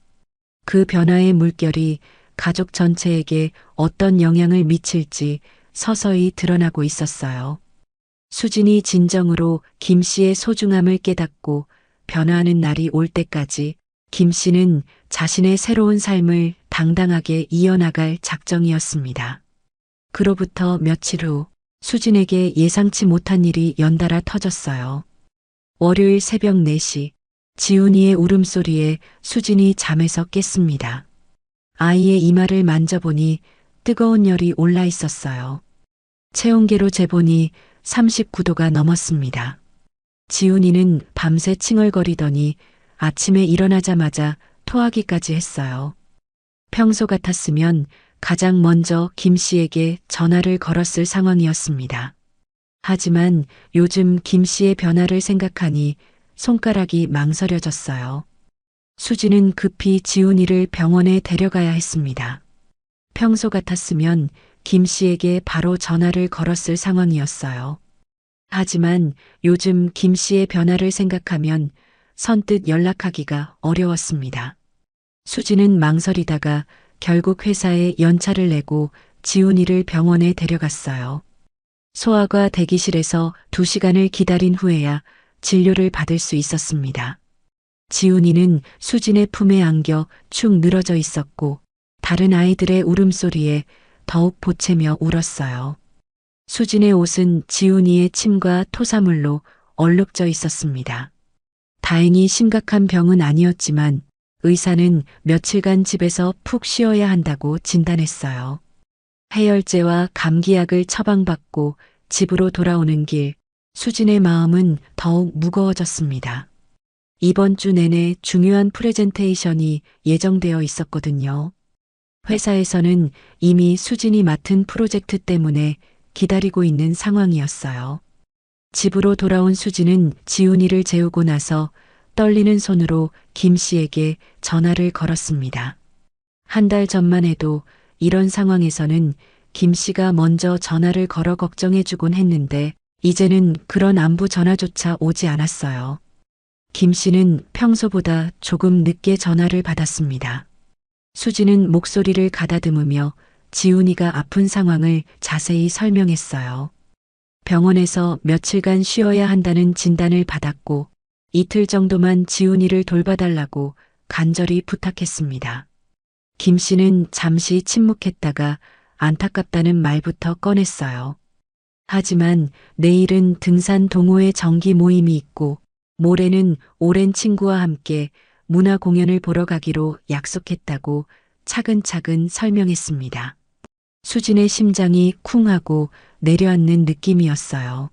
그 변화의 물결이 가족 전체에게 어떤 영향을 미칠지 서서히 드러나고 있었어요. 수진이 진정으로 김 씨의 소중함을 깨닫고 변화하는 날이 올 때까지 김 씨는 자신의 새로운 삶을 당당하게 이어나갈 작정이었습니다. 그로부터 며칠 후 수진에게 예상치 못한 일이 연달아 터졌어요. 월요일 새벽 4시 지훈이의 울음소리에 수진이 잠에서 깼습니다. 아이의 이마를 만져보니 뜨거운 열이 올라 있었어요. 체온계로 재보니 39도가 넘었습니다. 지훈이는 밤새 칭얼거리더니 아침에 일어나자마자 토하기까지 했어요. 평소 같았으면 가장 먼저 김 씨에게 전화를 걸었을 상황이었습니다. 하지만 요즘 김 씨의 변화를 생각하니 손가락이 망설여졌어요. 수지는 급히 지훈이를 병원에 데려가야 했습니다. 평소 같았으면 김 씨에게 바로 전화를 걸었을 상황이었어요. 하지만 요즘 김 씨의 변화를 생각하면 선뜻 연락하기가 어려웠습니다. 수지는 망설이다가 결국 회사에 연차를 내고 지훈이를 병원에 데려갔어요. 소아과 대기실에서 2시간을 기다린 후에야 진료를 받을 수 있었습니다. 지훈이는 수진의 품에 안겨 축 늘어져 있었고 다른 아이들의 울음소리에 더욱 보채며 울었어요. 수진의 옷은 지훈이의 침과 토사물로 얼룩져 있었습니다. 다행히 심각한 병은 아니었지만 의사는 며칠간 집에서 푹 쉬어야 한다고 진단했어요. 해열제와 감기약을 처방받고 집으로 돌아오는 길, 수진의 마음은 더욱 무거워졌습니다. 이번 주 내내 중요한 프레젠테이션이 예정되어 있었거든요. 회사에서는 이미 수진이 맡은 프로젝트 때문에 기다리고 있는 상황이었어요. 집으로 돌아온 수진은 지훈이를 재우고 나서 떨리는 손으로 김 씨에게 전화를 걸었습니다. 한 달 전만 해도 이런 상황에서는 김 씨가 먼저 전화를 걸어 걱정해주곤 했는데 이제는 그런 안부 전화조차 오지 않았어요. 김 씨는 평소보다 조금 늦게 전화를 받았습니다. 수지는 목소리를 가다듬으며 지훈이가 아픈 상황을 자세히 설명했어요. 병원에서 며칠간 쉬어야 한다는 진단을 받았고 이틀 정도만 지훈이를 돌봐달라고 간절히 부탁했습니다. 김 씨는 잠시 침묵했다가 안타깝다는 말부터 꺼냈어요. 하지만 내일은 등산 동호회 정기 모임이 있고 모레는 오랜 친구와 함께 문화 공연을 보러 가기로 약속했다고 차근차근 설명했습니다. 수진의 심장이 쿵하고 내려앉는 느낌이었어요.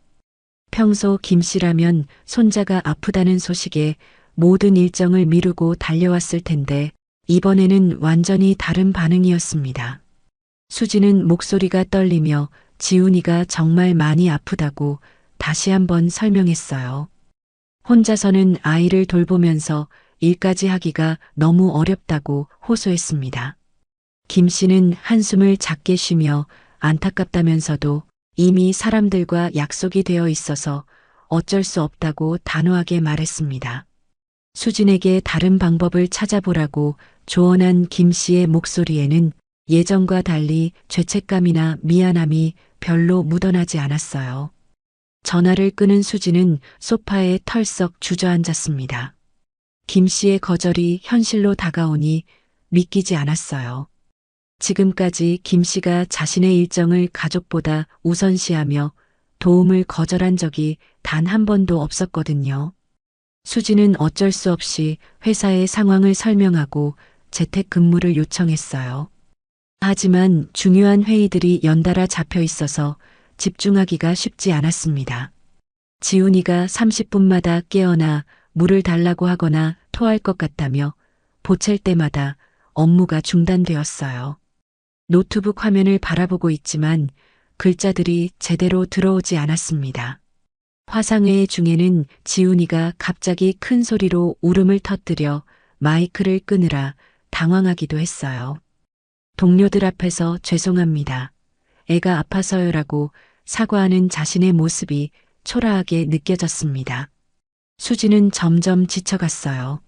평소 김 씨라면 손자가 아프다는 소식에 모든 일정을 미루고 달려왔을 텐데 이번에는 완전히 다른 반응이었습니다. 수진은 목소리가 떨리며 지훈이가 정말 많이 아프다고 다시 한번 설명했어요. 혼자서는 아이를 돌보면서 일까지 하기가 너무 어렵다고 호소했습니다. 김 씨는 한숨을 작게 쉬며 안타깝다면서도 이미 사람들과 약속이 되어 있어서 어쩔 수 없다고 단호하게 말했습니다. 수진에게 다른 방법을 찾아보라고 조언한 김 씨의 목소리에는 예전과 달리 죄책감이나 미안함이 별로 묻어나지 않았어요. 전화를 끊은 수진은 소파에 털썩 주저앉았습니다. 김 씨의 거절이 현실로 다가오니 믿기지 않았어요. 지금까지 김 씨가 자신의 일정을 가족보다 우선시하며 도움을 거절한 적이 단 한 번도 없었거든요. 수지는 어쩔 수 없이 회사의 상황을 설명하고 재택근무를 요청했어요. 하지만 중요한 회의들이 연달아 잡혀 있어서 집중하기가 쉽지 않았습니다. 지훈이가 30분마다 깨어나 물을 달라고 하거나 토할 것 같다며 보챌 때마다 업무가 중단되었어요. 노트북 화면을 바라보고 있지만 글자들이 제대로 들어오지 않았습니다. 화상회의 중에는 지훈이가 갑자기 큰 소리로 울음을 터뜨려 마이크를 끄느라 당황하기도 했어요. 동료들 앞에서 죄송합니다. 애가 아파서요라고 사과하는 자신의 모습이 초라하게 느껴졌습니다. 수지는 점점 지쳐갔어요.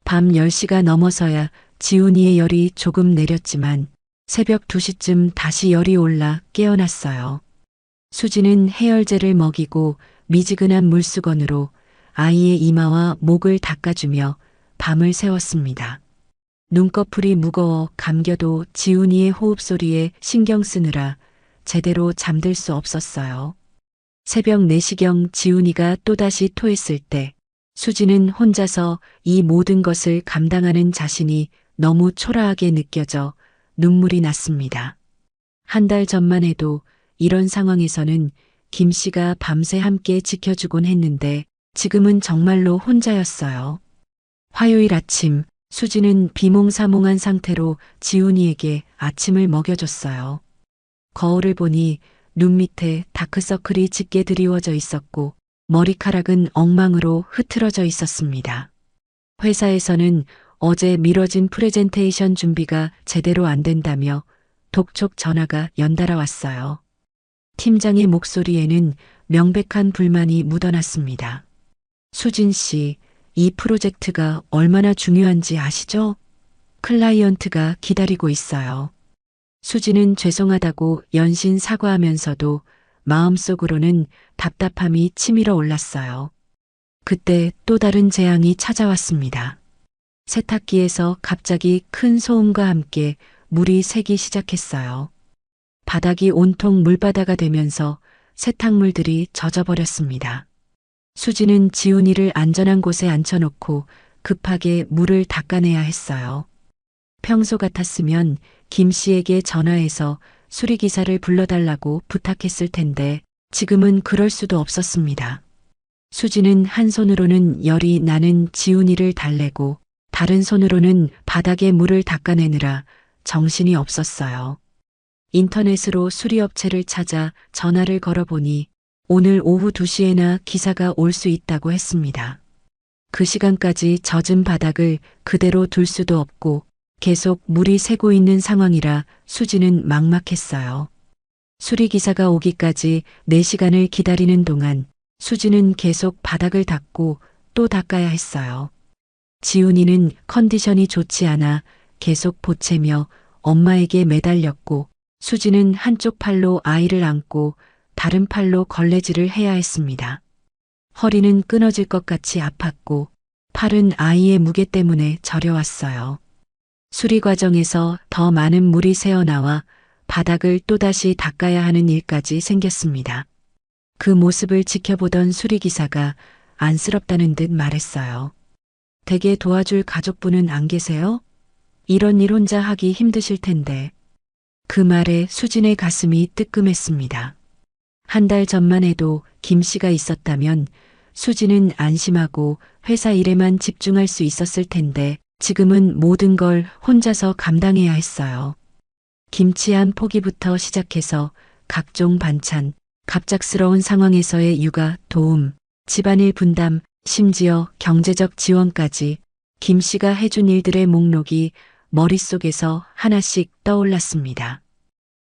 밤 10시가 넘어서야 지훈이의 열이 조금 내렸지만 새벽 2시쯤 다시 열이 올라 깨어났어요. 수지는 해열제를 먹이고 미지근한 물수건으로 아이의 이마와 목을 닦아주며 밤을 새웠습니다. 눈꺼풀이 무거워 감겨도 지훈이의 호흡소리에 신경 쓰느라 제대로 잠들 수 없었어요. 새벽 4시경 지훈이가 또다시 토했을 때 수지는 혼자서 이 모든 것을 감당하는 자신이 너무 초라하게 느껴져 눈물이 났습니다. 한 달 전만 해도 이런 상황에서는 김 씨가 밤새 함께 지켜주곤 했는데 지금은 정말로 혼자였어요. 화요일 아침 수지는 비몽사몽한 상태로 지훈이에게 아침을 먹여줬어요. 거울을 보니 눈 밑에 다크서클이 짙게 드리워져 있었고 머리카락은 엉망으로 흐트러져 있었습니다. 회사에서는 어제 미뤄진 프레젠테이션 준비가 제대로 안 된다며 독촉 전화가 연달아 왔어요. 팀장의 목소리에는 명백한 불만이 묻어났습니다. 수진 씨, 이 프로젝트가 얼마나 중요한지 아시죠? 클라이언트가 기다리고 있어요. 수지는 죄송하다고 연신 사과하면서도 마음속으로는 답답함이 치밀어 올랐어요. 그때 또 다른 재앙이 찾아왔습니다. 세탁기에서 갑자기 큰 소음과 함께 물이 새기 시작했어요. 바닥이 온통 물바다가 되면서 세탁물들이 젖어버렸습니다. 수지는 지훈이를 안전한 곳에 앉혀놓고 급하게 물을 닦아내야 했어요. 평소 같았으면 김 씨에게 전화해서 수리기사를 불러달라고 부탁했을 텐데 지금은 그럴 수도 없었습니다. 수지는 한 손으로는 열이 나는 지훈이를 달래고 다른 손으로는 바닥에 물을 닦아내느라 정신이 없었어요. 인터넷으로 수리업체를 찾아 전화를 걸어보니 오늘 오후 2시에나 기사가 올 수 있다고 했습니다. 그 시간까지 젖은 바닥을 그대로 둘 수도 없고 계속 물이 새고 있는 상황이라 수지는 막막했어요. 수리기사가 오기까지 4시간을 기다리는 동안 수지는 계속 바닥을 닦고 또 닦아야 했어요. 지훈이는 컨디션이 좋지 않아 계속 보채며 엄마에게 매달렸고 수지는 한쪽 팔로 아이를 안고 다른 팔로 걸레질을 해야 했습니다. 허리는 끊어질 것 같이 아팠고 팔은 아이의 무게 때문에 저려왔어요. 수리 과정에서 더 많은 물이 새어나와 바닥을 또다시 닦아야 하는 일까지 생겼습니다. 그 모습을 지켜보던 수리기사가 안쓰럽다는 듯 말했어요. 댁에 도와줄 가족분은 안 계세요? 이런 일 혼자 하기 힘드실 텐데. 그 말에 수진의 가슴이 뜨끔했습니다. 한 달 전만 해도 김 씨가 있었다면 수진은 안심하고 회사 일에만 집중할 수 있었을 텐데 지금은 모든 걸 혼자서 감당해야 했어요. 김치 한 포기부터 시작해서 각종 반찬, 갑작스러운 상황에서의 육아, 도움, 집안일 분담, 심지어 경제적 지원까지 김 씨가 해준 일들의 목록이 머릿속에서 하나씩 떠올랐습니다.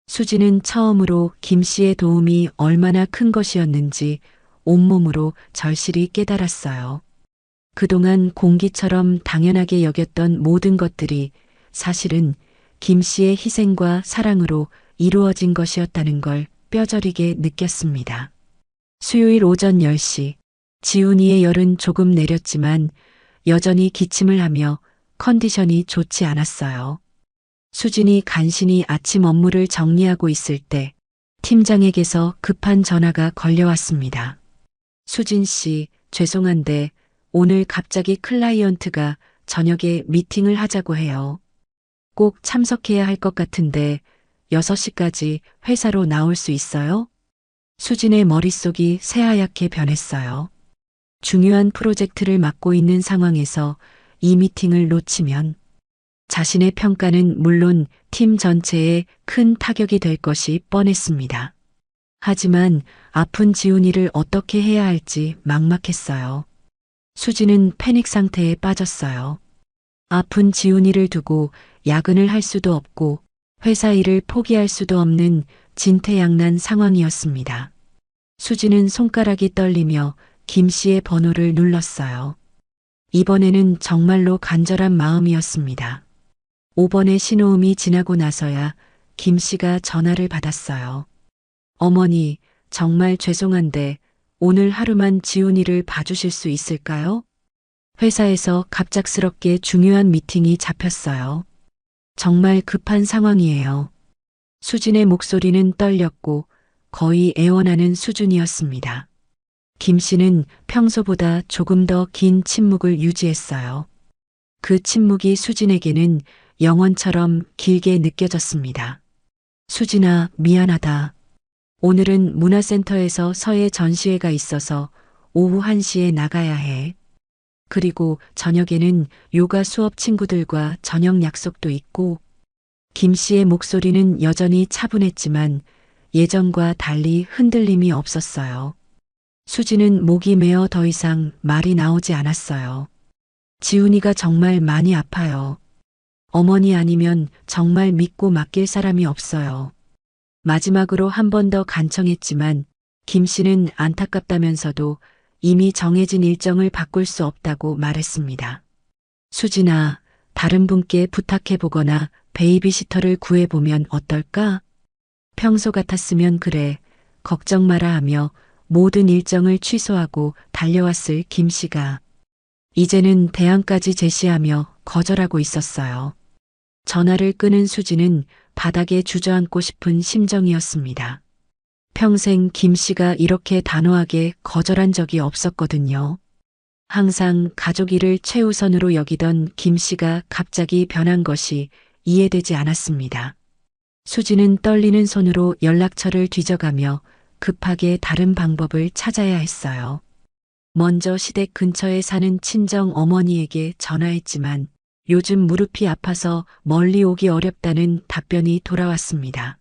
수지는 처음으로 김 씨의 도움이 얼마나 큰 것이었는지 온몸으로 절실히 깨달았어요. 그동안 공기처럼 당연하게 여겼던 모든 것들이 사실은 김 씨의 희생과 사랑으로 이루어진 것이었다는 걸 뼈저리게 느꼈습니다. 수요일 오전 10시, 지훈이의 열은 조금 내렸지만 여전히 기침을 하며 컨디션이 좋지 않았어요. 수진이 간신히 아침 업무를 정리하고 있을 때 팀장에게서 급한 전화가 걸려왔습니다. 수진 씨, 죄송한데 오늘 갑자기 클라이언트가 저녁에 미팅을 하자고 해요. 꼭 참석해야 할 것 같은데 6시까지 회사로 나올 수 있어요? 수진의 머릿속이 새하얗게 변했어요. 중요한 프로젝트를 맡고 있는 상황에서 이 미팅을 놓치면 자신의 평가는 물론 팀 전체에 큰 타격이 될 것이 뻔했습니다. 하지만 아픈 지훈이를 어떻게 해야 할지 막막했어요. 수지는 패닉 상태에 빠졌어요. 아픈 지훈이를 두고 야근을 할 수도 없고 회사 일을 포기할 수도 없는 진퇴양난 상황이었습니다. 수지는 손가락이 떨리며 김 씨의 번호를 눌렀어요. 이번에는 정말로 간절한 마음이었습니다. 5번의 신호음이 지나고 나서야 김 씨가 전화를 받았어요. 어머니, 정말 죄송한데 오늘 하루만 지훈이를 봐주실 수 있을까요? 회사에서 갑작스럽게 중요한 미팅이 잡혔어요. 정말 급한 상황이에요. 수진의 목소리는 떨렸고 거의 애원하는 수준이었습니다. 김 씨는 평소보다 조금 더 긴 침묵을 유지했어요. 그 침묵이 수진에게는 영원처럼 길게 느껴졌습니다. 수진아, 미안하다. 오늘은 문화센터에서 서예 전시회가 있어서 오후 1시에 나가야 해. 그리고 저녁에는 요가 수업 친구들과 저녁 약속도 있고. 김 씨의 목소리는 여전히 차분했지만 예전과 달리 흔들림이 없었어요. 수지는 목이 메어 더 이상 말이 나오지 않았어요. 지훈이가 정말 많이 아파요. 어머니 아니면 정말 믿고 맡길 사람이 없어요. 마지막으로 한 번 더 간청했지만 김 씨는 안타깝다면서도 이미 정해진 일정을 바꿀 수 없다고 말했습니다. 수진아, 다른 분께 부탁해보거나 베이비시터를 구해보면 어떨까? 평소 같았으면 그래, 걱정 마라 하며 모든 일정을 취소하고 달려왔을 김 씨가 이제는 대안까지 제시하며 거절하고 있었어요. 전화를 끄는 수지는 바닥에 주저앉고 싶은 심정이었습니다. 평생 김 씨가 이렇게 단호하게 거절한 적이 없었거든요. 항상 가족 일을 최우선으로 여기던 김 씨가 갑자기 변한 것이 이해되지 않았습니다. 수지는 떨리는 손으로 연락처를 뒤져가며 급하게 다른 방법을 찾아야 했어요. 먼저 시댁 근처에 사는 친정 어머니에게 전화했지만 요즘 무릎이 아파서 멀리 오기 어렵다는 답변이 돌아왔습니다.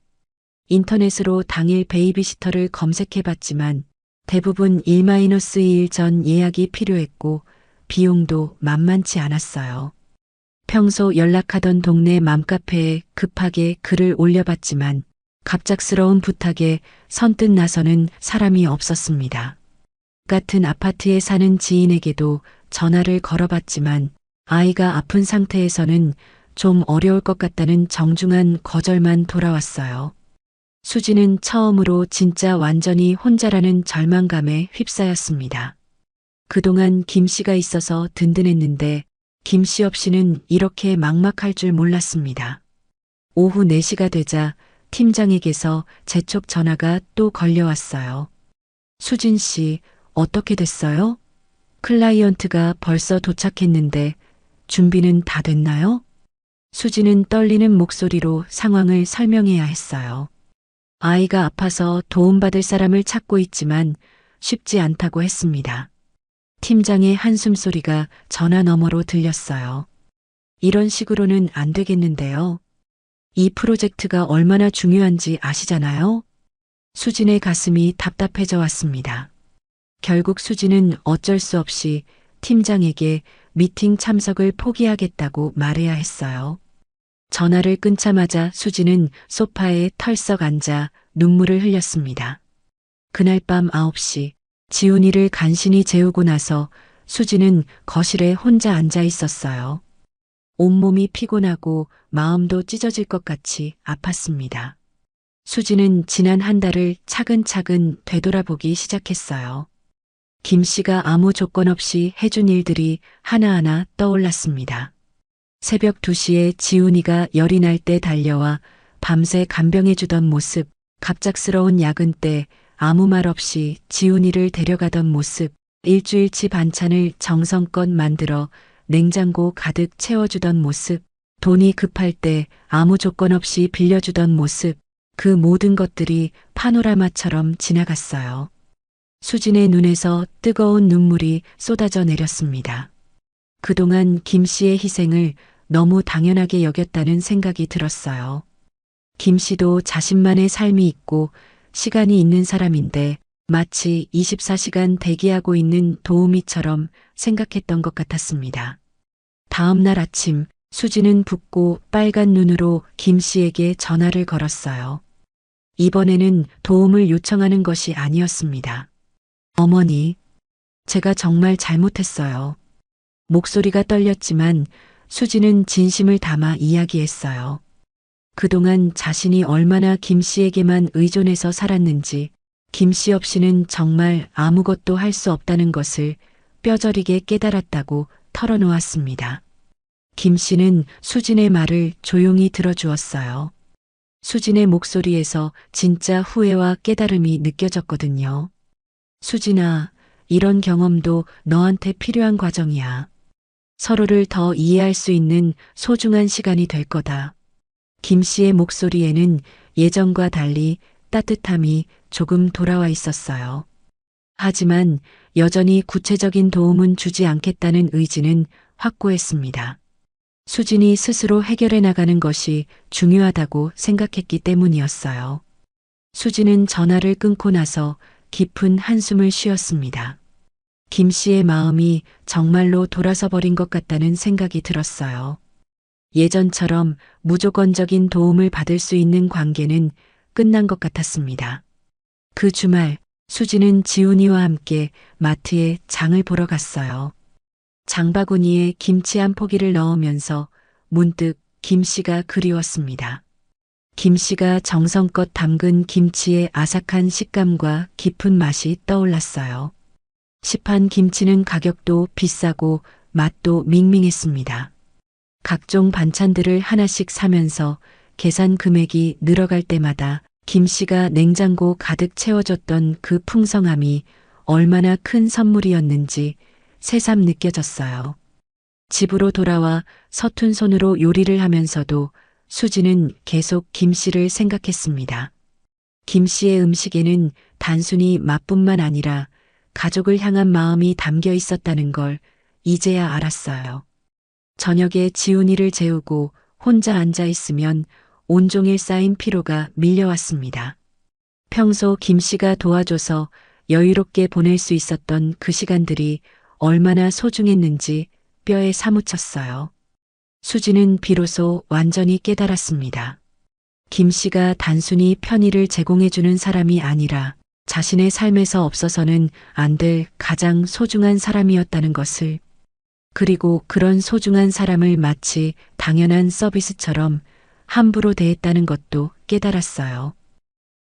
인터넷으로 당일 베이비시터를 검색해봤지만 대부분 1-2일 전 예약이 필요했고 비용도 만만치 않았어요. 평소 연락하던 동네 맘카페에 급하게 글을 올려봤지만 갑작스러운 부탁에 선뜻 나서는 사람이 없었습니다. 같은 아파트에 사는 지인에게도 전화를 걸어봤지만 아이가 아픈 상태에서는 좀 어려울 것 같다는 정중한 거절만 돌아왔어요. 수지는 처음으로 진짜 완전히 혼자라는 절망감에 휩싸였습니다. 그동안 김 씨가 있어서 든든했는데 김 씨 없이는 이렇게 막막할 줄 몰랐습니다. 오후 4시가 되자 팀장에게서 재촉 전화가 또 걸려왔어요. 수진 씨, 어떻게 됐어요? 클라이언트가 벌써 도착했는데 준비는 다 됐나요? 수지는 떨리는 목소리로 상황을 설명해야 했어요. 아이가 아파서 도움받을 사람을 찾고 있지만 쉽지 않다고 했습니다. 팀장의 한숨소리가 전화 너머로 들렸어요. 이런 식으로는 안 되겠는데요. 이 프로젝트가 얼마나 중요한지 아시잖아요? 수진의 가슴이 답답해져 왔습니다. 결국 수진은 어쩔 수 없이 팀장에게 미팅 참석을 포기하겠다고 말해야 했어요. 전화를 끊자마자 수진은 소파에 털썩 앉아 눈물을 흘렸습니다. 그날 밤 9시 지훈이를 간신히 재우고 나서 수진은 거실에 혼자 앉아 있었어요. 온몸이 피곤하고 마음도 찢어질 것 같이 아팠습니다. 수진은 지난 한 달을 차근차근 되돌아보기 시작했어요. 김 씨가 아무 조건 없이 해준 일들이 하나하나 떠올랐습니다. 새벽 2시에 지훈이가 열이 날 때 달려와 밤새 간병해주던 모습, 갑작스러운 야근 때 아무 말 없이 지훈이를 데려가던 모습, 일주일치 반찬을 정성껏 만들어 냉장고 가득 채워주던 모습, 돈이 급할 때 아무 조건 없이 빌려주던 모습, 그 모든 것들이 파노라마처럼 지나갔어요. 수진의 눈에서 뜨거운 눈물이 쏟아져 내렸습니다. 그동안 김 씨의 희생을 너무 당연하게 여겼다는 생각이 들었어요. 김 씨도 자신만의 삶이 있고 시간이 있는 사람인데 마치 24시간 대기하고 있는 도우미처럼 생각했던 것 같았습니다. 다음 날 아침 수진은 붓고 빨간 눈으로 김 씨에게 전화를 걸었어요. 이번에는 도움을 요청하는 것이 아니었습니다. 어머니, 제가 정말 잘못했어요. 목소리가 떨렸지만 수진은 진심을 담아 이야기했어요. 그동안 자신이 얼마나 김 씨에게만 의존해서 살았는지, 김 씨 없이는 정말 아무것도 할 수 없다는 것을 뼈저리게 깨달았다고 털어놓았습니다. 김 씨는 수진의 말을 조용히 들어주었어요. 수진의 목소리에서 진짜 후회와 깨달음이 느껴졌거든요. 수진아, 이런 경험도 너한테 필요한 과정이야. 서로를 더 이해할 수 있는 소중한 시간이 될 거다. 김 씨의 목소리에는 예전과 달리 따뜻함이 조금 돌아와 있었어요. 하지만 여전히 구체적인 도움은 주지 않겠다는 의지는 확고했습니다. 수진이 스스로 해결해 나가는 것이 중요하다고 생각했기 때문이었어요. 수진은 전화를 끊고 나서 깊은 한숨을 쉬었습니다. 김 씨의 마음이 정말로 돌아서 버린 것 같다는 생각이 들었어요. 예전처럼 무조건적인 도움을 받을 수 있는 관계는 끝난 것 같았습니다. 그 주말 수진은 지훈이와 함께 마트에 장을 보러 갔어요. 장바구니에 김치 한 포기를 넣으면서 문득 김 씨가 그리웠습니다. 김 씨가 정성껏 담근 김치의 아삭한 식감과 깊은 맛이 떠올랐어요. 시판 김치는 가격도 비싸고 맛도 밍밍했습니다. 각종 반찬들을 하나씩 사면서 계산 금액이 늘어갈 때마다 김 씨가 냉장고 가득 채워줬던 그 풍성함이 얼마나 큰 선물이었는지 새삼 느껴졌어요. 집으로 돌아와 서툰 손으로 요리를 하면서도 수지는 계속 김 씨를 생각했습니다. 김 씨의 음식에는 단순히 맛뿐만 아니라 가족을 향한 마음이 담겨 있었다는 걸 이제야 알았어요. 저녁에 지훈이를 재우고 혼자 앉아 있으면 온종일 쌓인 피로가 밀려왔습니다. 평소 김 씨가 도와줘서 여유롭게 보낼 수 있었던 그 시간들이 얼마나 소중했는지 뼈에 사무쳤어요. 수지는 비로소 완전히 깨달았습니다. 김 씨가 단순히 편의를 제공해주는 사람이 아니라 자신의 삶에서 없어서는 안 될 가장 소중한 사람이었다는 것을, 그리고 그런 소중한 사람을 마치 당연한 서비스처럼 함부로 대했다는 것도 깨달았어요.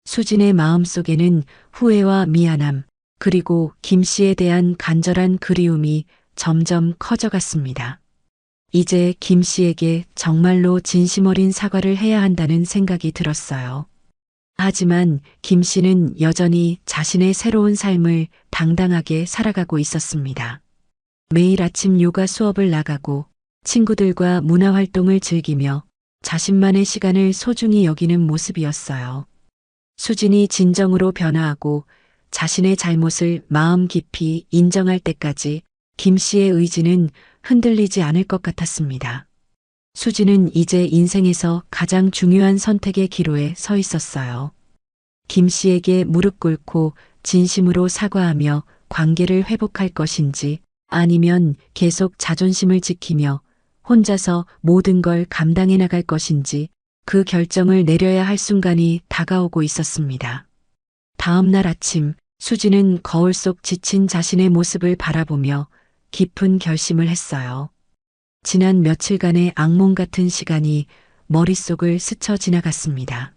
수진의 마음속에는 후회와 미안함, 그리고 김 씨에 대한 간절한 그리움이 점점 커져갔습니다. 이제 김 씨에게 정말로 진심 어린 사과를 해야 한다는 생각이 들었어요. 하지만 김 씨는 여전히 자신의 새로운 삶을 당당하게 살아가고 있었습니다. 매일 아침 요가 수업을 나가고 친구들과 문화활동을 즐기며 자신만의 시간을 소중히 여기는 모습이었어요. 수진이 진정으로 변화하고 자신의 잘못을 마음 깊이 인정할 때까지 김 씨의 의지는 흔들리지 않을 것 같았습니다. 수진은 이제 인생에서 가장 중요한 선택의 기로에 서 있었어요. 김 씨에게 무릎 꿇고 진심으로 사과하며 관계를 회복할 것인지 아니면 계속 자존심을 지키며 혼자서 모든 걸 감당해 나갈 것인지 그 결정을 내려야 할 순간이 다가오고 있었습니다. 다음 날 아침 수지는 거울 속 지친 자신의 모습을 바라보며 깊은 결심을 했어요. 지난 며칠간의 악몽 같은 시간이 머릿속을 스쳐 지나갔습니다.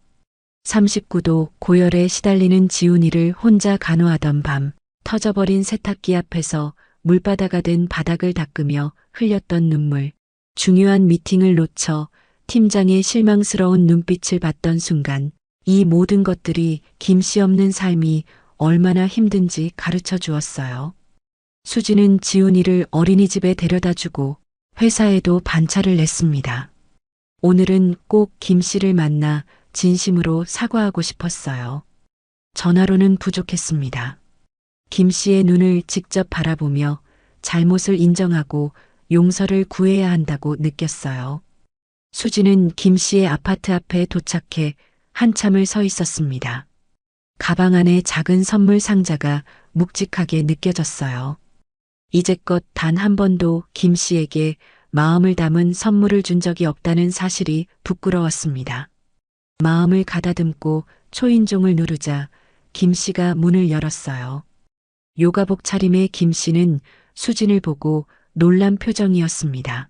39도 고열에 시달리는 지훈이를 혼자 간호하던 밤, 터져버린 세탁기 앞에서 물바다가 된 바닥을 닦으며 흘렸던 눈물, 중요한 미팅을 놓쳐 팀장의 실망스러운 눈빛을 봤던 순간, 이 모든 것들이 김 씨 없는 삶이 얼마나 힘든지 가르쳐 주었어요. 수지는 지훈이를 어린이집에 데려다 주고 회사에도 반차를 냈습니다. 오늘은 꼭 김 씨를 만나 진심으로 사과하고 싶었어요. 전화로는 부족했습니다. 김 씨의 눈을 직접 바라보며 잘못을 인정하고 용서를 구해야 한다고 느꼈어요. 수지는 김 씨의 아파트 앞에 도착해 한참을 서 있었습니다. 가방 안에 작은 선물 상자가 묵직하게 느껴졌어요. 이제껏 단 한 번도 김 씨에게 마음을 담은 선물을 준 적이 없다는 사실이 부끄러웠습니다. 마음을 가다듬고 초인종을 누르자 김 씨가 문을 열었어요. 요가복 차림의 김 씨는 수진을 보고 놀란 표정이었습니다.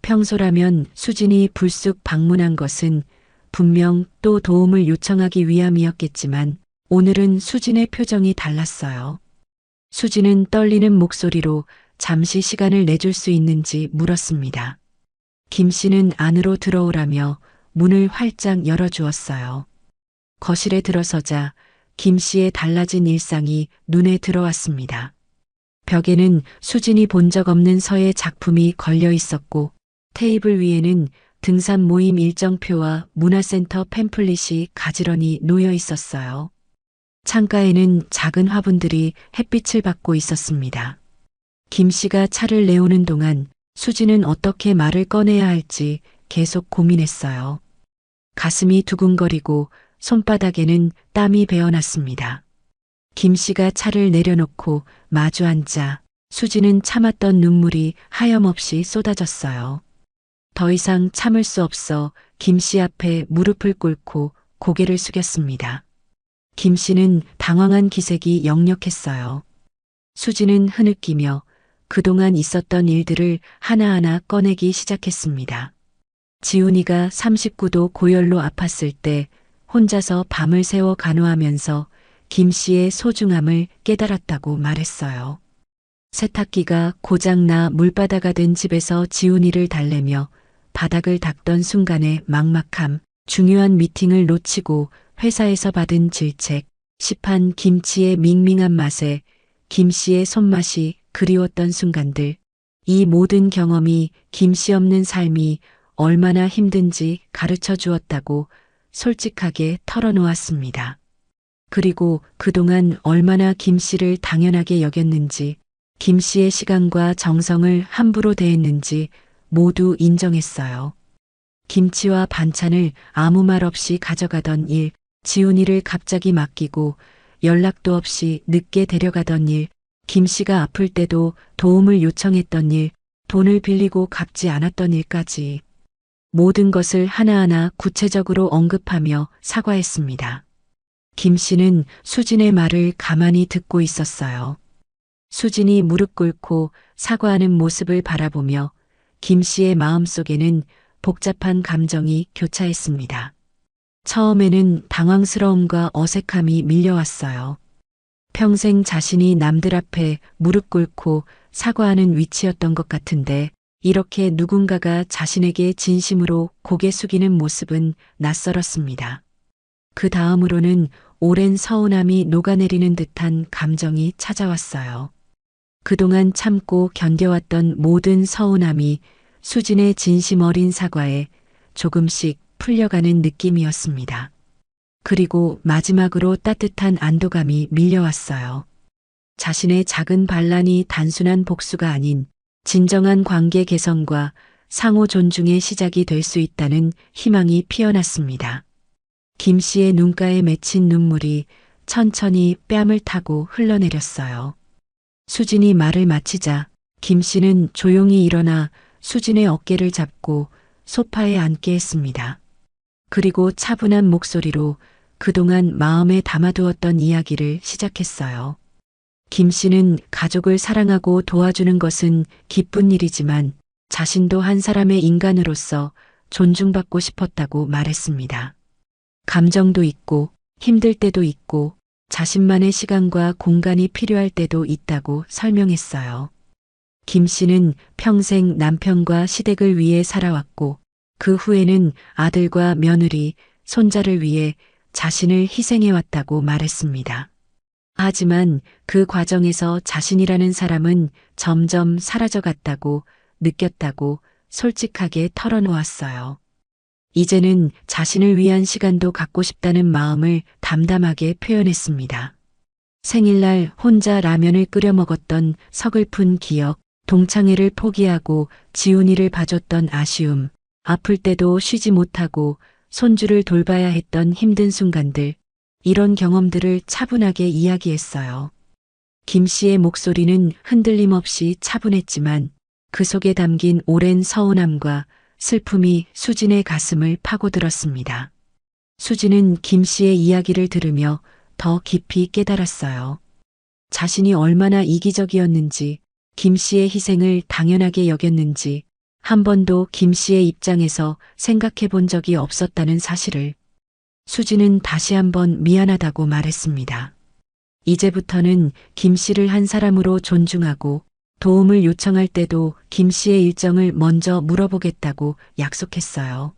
평소라면 수진이 불쑥 방문한 것은 분명 또 도움을 요청하기 위함이었겠지만 오늘은 수진의 표정이 달랐어요. 수진은 떨리는 목소리로 잠시 시간을 내줄 수 있는지 물었습니다. 김 씨는 안으로 들어오라며 문을 활짝 열어주었어요. 거실에 들어서자 김 씨의 달라진 일상이 눈에 들어왔습니다. 벽에는 수진이 본 적 없는 서예 작품이 걸려 있었고 테이블 위에는 등산 모임 일정표와 문화센터 팸플릿이 가지런히 놓여 있었어요. 창가에는 작은 화분들이 햇빛을 받고 있었습니다. 김 씨가 차를 내오는 동안 수지는 어떻게 말을 꺼내야 할지 계속 고민했어요. 가슴이 두근거리고 손바닥에는 땀이 배어났습니다. 김 씨가 차를 내려놓고 마주 앉자 수지는 참았던 눈물이 하염없이 쏟아졌어요. 더 이상 참을 수 없어 김 씨 앞에 무릎을 꿇고 고개를 숙였습니다. 김 씨는 당황한 기색이 역력했어요. 수지는 흐느끼며 그동안 있었던 일들을 하나하나 꺼내기 시작했습니다. 지훈이가 39도 고열로 아팠을 때 혼자서 밤을 새워 간호하면서 김 씨의 소중함을 깨달았다고 말했어요. 세탁기가 고장나 물바다가 된 집에서 지훈이를 달래며 바닥을 닦던 순간의 막막함, 중요한 미팅을 놓치고 회사에서 받은 질책, 시판 김치의 밍밍한 맛에 김 씨의 손맛이 그리웠던 순간들, 이 모든 경험이 김 씨 없는 삶이 얼마나 힘든지 가르쳐 주었다고 솔직하게 털어놓았습니다. 그리고 그동안 얼마나 김 씨를 당연하게 여겼는지, 김 씨의 시간과 정성을 함부로 대했는지 모두 인정했어요. 김치와 반찬을 아무 말 없이 가져가던 일, 지훈이를 갑자기 맡기고 연락도 없이 늦게 데려가던 일, 김 씨가 아플 때도 도움을 요청했던 일, 돈을 빌리고 갚지 않았던 일까지 모든 것을 하나하나 구체적으로 언급하며 사과했습니다. 김 씨는 수진의 말을 가만히 듣고 있었어요. 수진이 무릎 꿇고 사과하는 모습을 바라보며 김 씨의 마음속에는 복잡한 감정이 교차했습니다. 처음에는 당황스러움과 어색함이 밀려왔어요. 평생 자신이 남들 앞에 무릎 꿇고 사과하는 위치였던 것 같은데 이렇게 누군가가 자신에게 진심으로 고개 숙이는 모습은 낯설었습니다. 그 다음으로는 오랜 서운함이 녹아내리는 듯한 감정이 찾아왔어요. 그동안 참고 견뎌왔던 모든 서운함이 수진의 진심 어린 사과에 조금씩 풀려가는 느낌이었습니다. 그리고 마지막으로 따뜻한 안도감이 밀려왔어요. 자신의 작은 반란이 단순한 복수가 아닌 진정한 관계 개선과 상호 존중의 시작이 될 수 있다는 희망이 피어났습니다. 김 씨의 눈가에 맺힌 눈물이 천천히 뺨을 타고 흘러내렸어요. 수진이 말을 마치자 김 씨는 조용히 일어나 수진의 어깨를 잡고 소파에 앉게 했습니다. 그리고 차분한 목소리로 그동안 마음에 담아두었던 이야기를 시작했어요. 김 씨는 가족을 사랑하고 도와주는 것은 기쁜 일이지만 자신도 한 사람의 인간으로서 존중받고 싶었다고 말했습니다. 감정도 있고 힘들 때도 있고 자신만의 시간과 공간이 필요할 때도 있다고 설명했어요. 김 씨는 평생 남편과 시댁을 위해 살아왔고 그 후에는 아들과 며느리, 손자를 위해 자신을 희생해왔다고 말했습니다. 하지만 그 과정에서 자신이라는 사람은 점점 사라져갔다고 느꼈다고 솔직하게 털어놓았어요. 이제는 자신을 위한 시간도 갖고 싶다는 마음을 담담하게 표현했습니다. 생일날 혼자 라면을 끓여 먹었던 서글픈 기억, 동창회를 포기하고 지훈이를 봐줬던 아쉬움, 아플 때도 쉬지 못하고 손주를 돌봐야 했던 힘든 순간들, 이런 경험들을 차분하게 이야기했어요. 김 씨의 목소리는 흔들림 없이 차분했지만 그 속에 담긴 오랜 서운함과 슬픔이 수진의 가슴을 파고들었습니다. 수진은 김 씨의 이야기를 들으며 더 깊이 깨달았어요. 자신이 얼마나 이기적이었는지, 김 씨의 희생을 당연하게 여겼는지, 한 번도 김 씨의 입장에서 생각해 본 적이 없었다는 사실을. 수진은 다시 한번 미안하다고 말했습니다. 이제부터는 김 씨를 한 사람으로 존중하고 도움을 요청할 때도 김 씨의 일정을 먼저 물어보겠다고 약속했어요.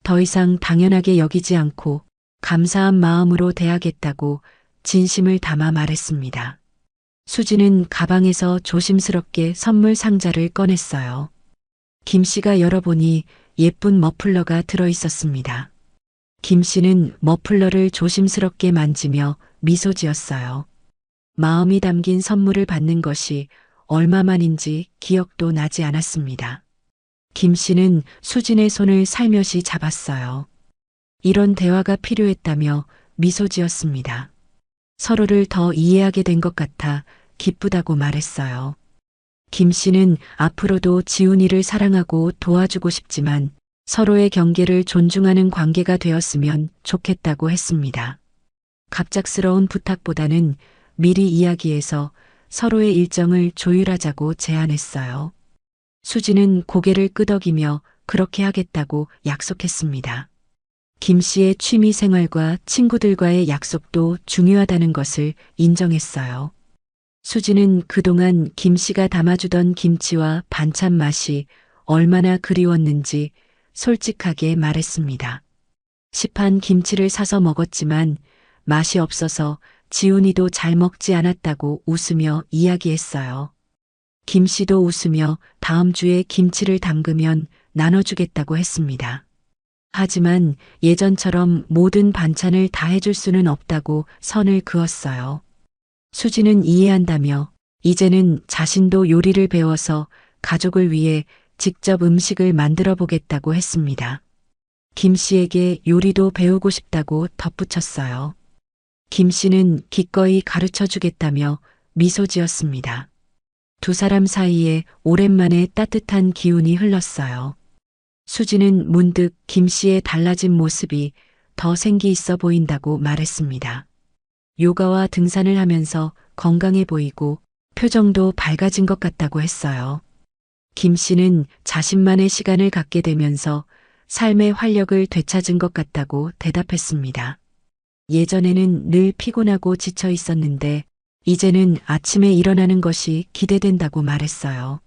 더 이상 당연하게 여기지 않고 감사한 마음으로 대하겠다고 진심을 담아 말했습니다. 수진은 가방에서 조심스럽게 선물 상자를 꺼냈어요. 김 씨가 열어보니 예쁜 머플러가 들어 있었습니다. 김 씨는 머플러를 조심스럽게 만지며 미소 지었어요. 마음이 담긴 선물을 받는 것이 얼마만인지 기억도 나지 않았습니다. 김 씨는 수진의 손을 살며시 잡았어요. 이런 대화가 필요했다며 미소 지었습니다. 서로를 더 이해하게 된 것 같아 기쁘다고 말했어요. 김 씨는 앞으로도 지훈이를 사랑하고 도와주고 싶지만 서로의 경계를 존중하는 관계가 되었으면 좋겠다고 했습니다. 갑작스러운 부탁보다는 미리 이야기해서 서로의 일정을 조율하자고 제안했어요. 수진은 고개를 끄덕이며 그렇게 하겠다고 약속했습니다. 김 씨의 취미 생활과 친구들과의 약속도 중요하다는 것을 인정했어요. 수진은 그동안 김 씨가 담아주던 김치와 반찬 맛이 얼마나 그리웠는지 솔직하게 말했습니다. 시판 김치를 사서 먹었지만 맛이 없어서 지훈이도 잘 먹지 않았다고 웃으며 이야기했어요. 김 씨도 웃으며 다음 주에 김치를 담그면 나눠주겠다고 했습니다. 하지만 예전처럼 모든 반찬을 다 해줄 수는 없다고 선을 그었어요. 수진은 이해한다며 이제는 자신도 요리를 배워서 가족을 위해 직접 음식을 만들어 보겠다고 했습니다. 김 씨에게 요리도 배우고 싶다고 덧붙였어요. 김 씨는 기꺼이 가르쳐 주겠다며 미소 지었습니다. 두 사람 사이에 오랜만에 따뜻한 기운이 흘렀어요. 수진은 문득 김 씨의 달라진 모습이 더 생기 있어 보인다고 말했습니다. 요가와 등산을 하면서 건강해 보이고 표정도 밝아진 것 같다고 했어요. 김 씨는 자신만의 시간을 갖게 되면서 삶의 활력을 되찾은 것 같다고 대답했습니다. 예전에는 늘 피곤하고 지쳐 있었는데 이제는 아침에 일어나는 것이 기대된다고 말했어요.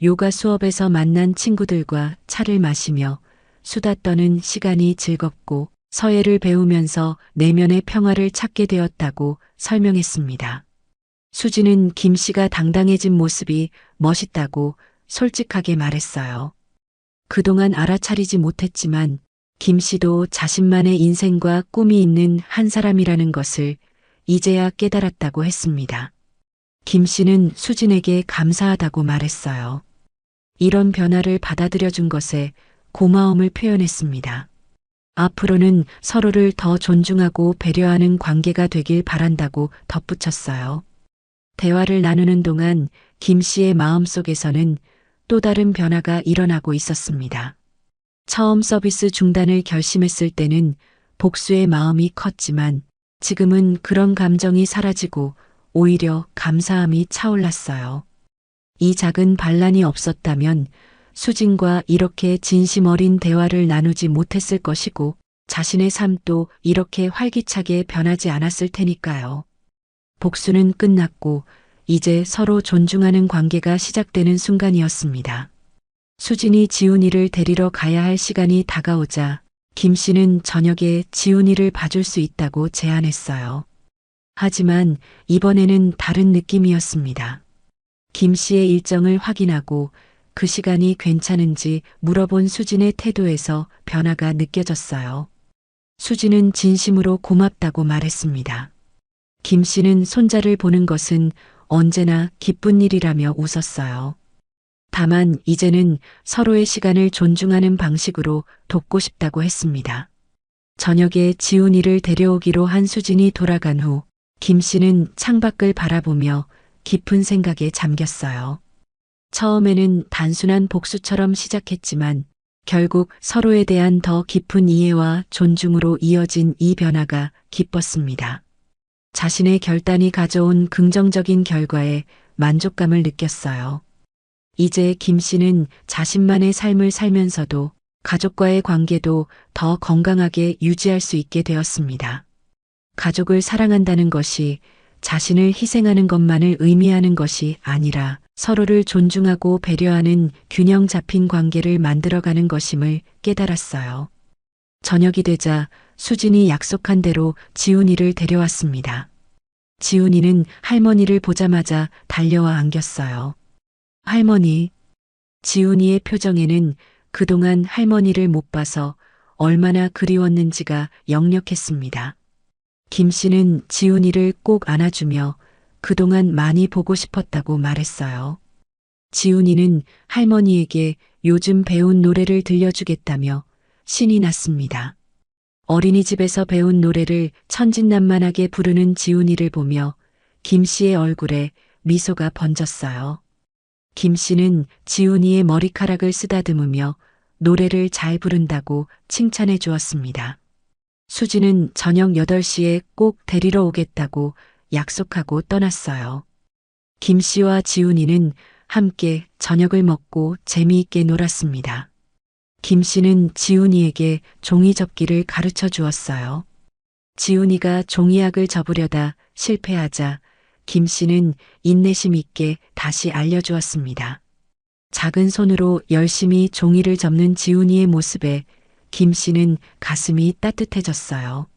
요가 수업에서 만난 친구들과 차를 마시며 수다 떠는 시간이 즐겁고 서예를 배우면서 내면의 평화를 찾게 되었다고 설명했습니다. 수지는 김 씨가 당당해진 모습이 멋있다고 솔직하게 말했어요. 그동안 알아차리지 못했지만 김 씨도 자신만의 인생과 꿈이 있는 한 사람이라는 것을 이제야 깨달았다고 했습니다. 김 씨는 수진에게 감사하다고 말했어요. 이런 변화를 받아들여 준 것에 고마움을 표현했습니다. 앞으로는 서로를 더 존중하고 배려하는 관계가 되길 바란다고 덧붙였어요. 대화를 나누는 동안 김 씨의 마음속에서는 또 다른 변화가 일어나고 있었습니다. 처음 서비스 중단을 결심했을 때는 복수의 마음이 컸지만 지금은 그런 감정이 사라지고 오히려 감사함이 차올랐어요. 이 작은 반란이 없었다면 수진과 이렇게 진심 어린 대화를 나누지 못했을 것이고 자신의 삶도 이렇게 활기차게 변하지 않았을 테니까요. 복수는 끝났고 이제 서로 존중하는 관계가 시작되는 순간이었습니다. 수진이 지훈이를 데리러 가야 할 시간이 다가오자 김 씨는 저녁에 지훈이를 봐줄 수 있다고 제안했어요. 하지만 이번에는 다른 느낌이었습니다. 김 씨의 일정을 확인하고 그 시간이 괜찮은지 물어본 수진의 태도에서 변화가 느껴졌어요. 수진은 진심으로 고맙다고 말했습니다. 김 씨는 손자를 보는 것은 언제나 기쁜 일이라며 웃었어요. 다만 이제는 서로의 시간을 존중하는 방식으로 돕고 싶다고 했습니다. 저녁에 지훈이를 데려오기로 한 수진이 돌아간 후 김 씨는 창밖을 바라보며 깊은 생각에 잠겼어요. 처음에는 단순한 복수처럼 시작했지만 결국 서로에 대한 더 깊은 이해와 존중으로 이어진 이 변화가 기뻤습니다. 자신의 결단이 가져온 긍정적인 결과에 만족감을 느꼈어요. 이제 김 씨는 자신만의 삶을 살면서도 가족과의 관계도 더 건강하게 유지할 수 있게 되었습니다. 가족을 사랑한다는 것이 자신을 희생하는 것만을 의미하는 것이 아니라 서로를 존중하고 배려하는 균형 잡힌 관계를 만들어가는 것임을 깨달았어요. 저녁이 되자 수진이 약속한 대로 지훈이를 데려왔습니다. 지훈이는 할머니를 보자마자 달려와 안겼어요. 할머니. 지훈이의 표정에는 그동안 할머니를 못 봐서 얼마나 그리웠는지가 역력했습니다. 김 씨는 지훈이를 꼭 안아주며 그동안 많이 보고 싶었다고 말했어요. 지훈이는 할머니에게 요즘 배운 노래를 들려주겠다며 신이 났습니다. 어린이집에서 배운 노래를 천진난만하게 부르는 지훈이를 보며 김 씨의 얼굴에 미소가 번졌어요. 김 씨는 지훈이의 머리카락을 쓰다듬으며 노래를 잘 부른다고 칭찬해 주었습니다. 수지는 저녁 8시에 꼭 데리러 오겠다고 약속하고 떠났어요. 김 씨와 지훈이는 함께 저녁을 먹고 재미있게 놀았습니다. 김 씨는 지훈이에게 종이 접기를 가르쳐 주었어요. 지훈이가 종이약을 접으려다 실패하자 김 씨는 인내심 있게 다시 알려주었습니다. 작은 손으로 열심히 종이를 접는 지훈이의 모습에 김 씨는 가슴이 따뜻해졌어요.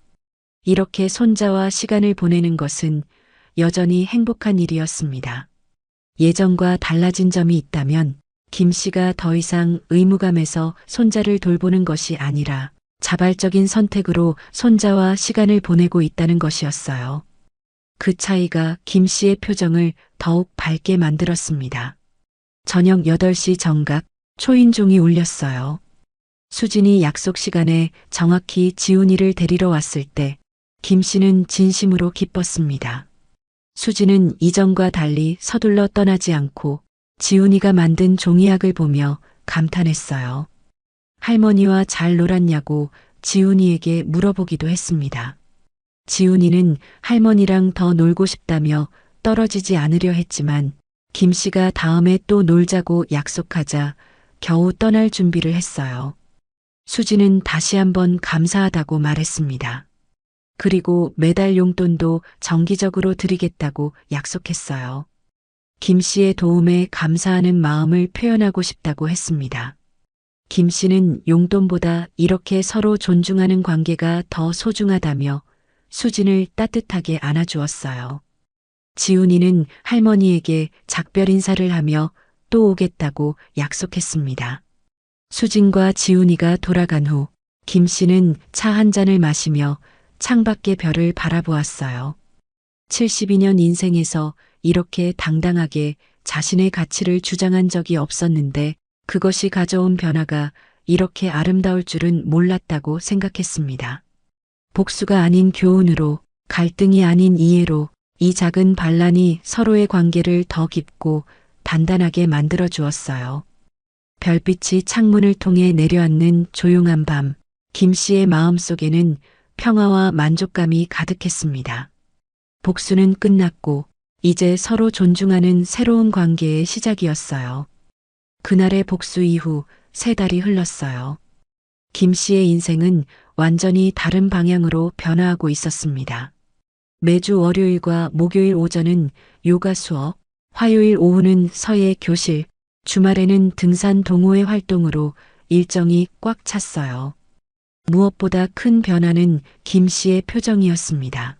이렇게 손자와 시간을 보내는 것은 여전히 행복한 일이었습니다. 예전과 달라진 점이 있다면 김 씨가 더 이상 의무감에서 손자를 돌보는 것이 아니라 자발적인 선택으로 손자와 시간을 보내고 있다는 것이었어요. 그 차이가 김 씨의 표정을 더욱 밝게 만들었습니다. 저녁 8시 정각 초인종이 울렸어요. 수진이 약속 시간에 정확히 지훈이를 데리러 왔을 때 김 씨는 진심으로 기뻤습니다. 수진은 이전과 달리 서둘러 떠나지 않고 지훈이가 만든 종이약을 보며 감탄했어요. 할머니와 잘 놀았냐고 지훈이에게 물어보기도 했습니다. 지훈이는 할머니랑 더 놀고 싶다며 떨어지지 않으려 했지만 김 씨가 다음에 또 놀자고 약속하자 겨우 떠날 준비를 했어요. 수지는 다시 한번 감사하다고 말했습니다. 그리고 매달 용돈도 정기적으로 드리겠다고 약속했어요. 김 씨의 도움에 감사하는 마음을 표현하고 싶다고 했습니다. 김 씨는 용돈보다 이렇게 서로 존중하는 관계가 더 소중하다며 수진을 따뜻하게 안아주었어요. 지훈이는 할머니에게 작별 인사를 하며 또 오겠다고 약속했습니다. 수진과 지훈이가 돌아간 후 김 씨는 차 한 잔을 마시며 창밖의 별을 바라보았어요. 72년 인생에서 이렇게 당당하게 자신의 가치를 주장한 적이 없었는데 그것이 가져온 변화가 이렇게 아름다울 줄은 몰랐다고 생각했습니다. 복수가 아닌 교훈으로, 갈등이 아닌 이해로 이 작은 반란이 서로의 관계를 더 깊고 단단하게 만들어 주었어요. 별빛이 창문을 통해 내려앉는 조용한 밤, 김 씨의 마음속에는 평화와 만족감이 가득했습니다. 복수는 끝났고 이제 서로 존중하는 새로운 관계의 시작이었어요. 그날의 복수 이후 3달이 흘렀어요. 김 씨의 인생은 완전히 다른 방향으로 변화하고 있었습니다. 매주 월요일과 목요일 오전은 요가 수업, 화요일 오후는 서예 교실, 주말에는 등산 동호회 활동으로 일정이 꽉 찼어요. 무엇보다 큰 변화는 김 씨의 표정이었습니다.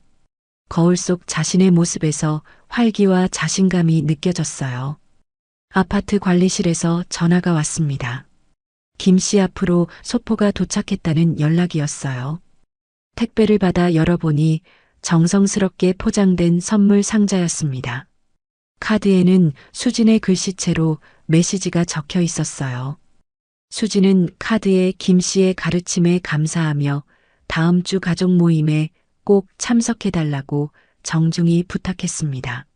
거울 속 자신의 모습에서 활기와 자신감이 느껴졌어요. 아파트 관리실에서 전화가 왔습니다. 김 씨 앞으로 소포가 도착했다는 연락이었어요. 택배를 받아 열어보니 정성스럽게 포장된 선물 상자였습니다. 카드에는 수진의 글씨체로 메시지가 적혀 있었어요. 수진은 카드에 김 씨의 가르침에 감사하며 다음 주 가족 모임에 꼭 참석해달라고 정중히 부탁했습니다.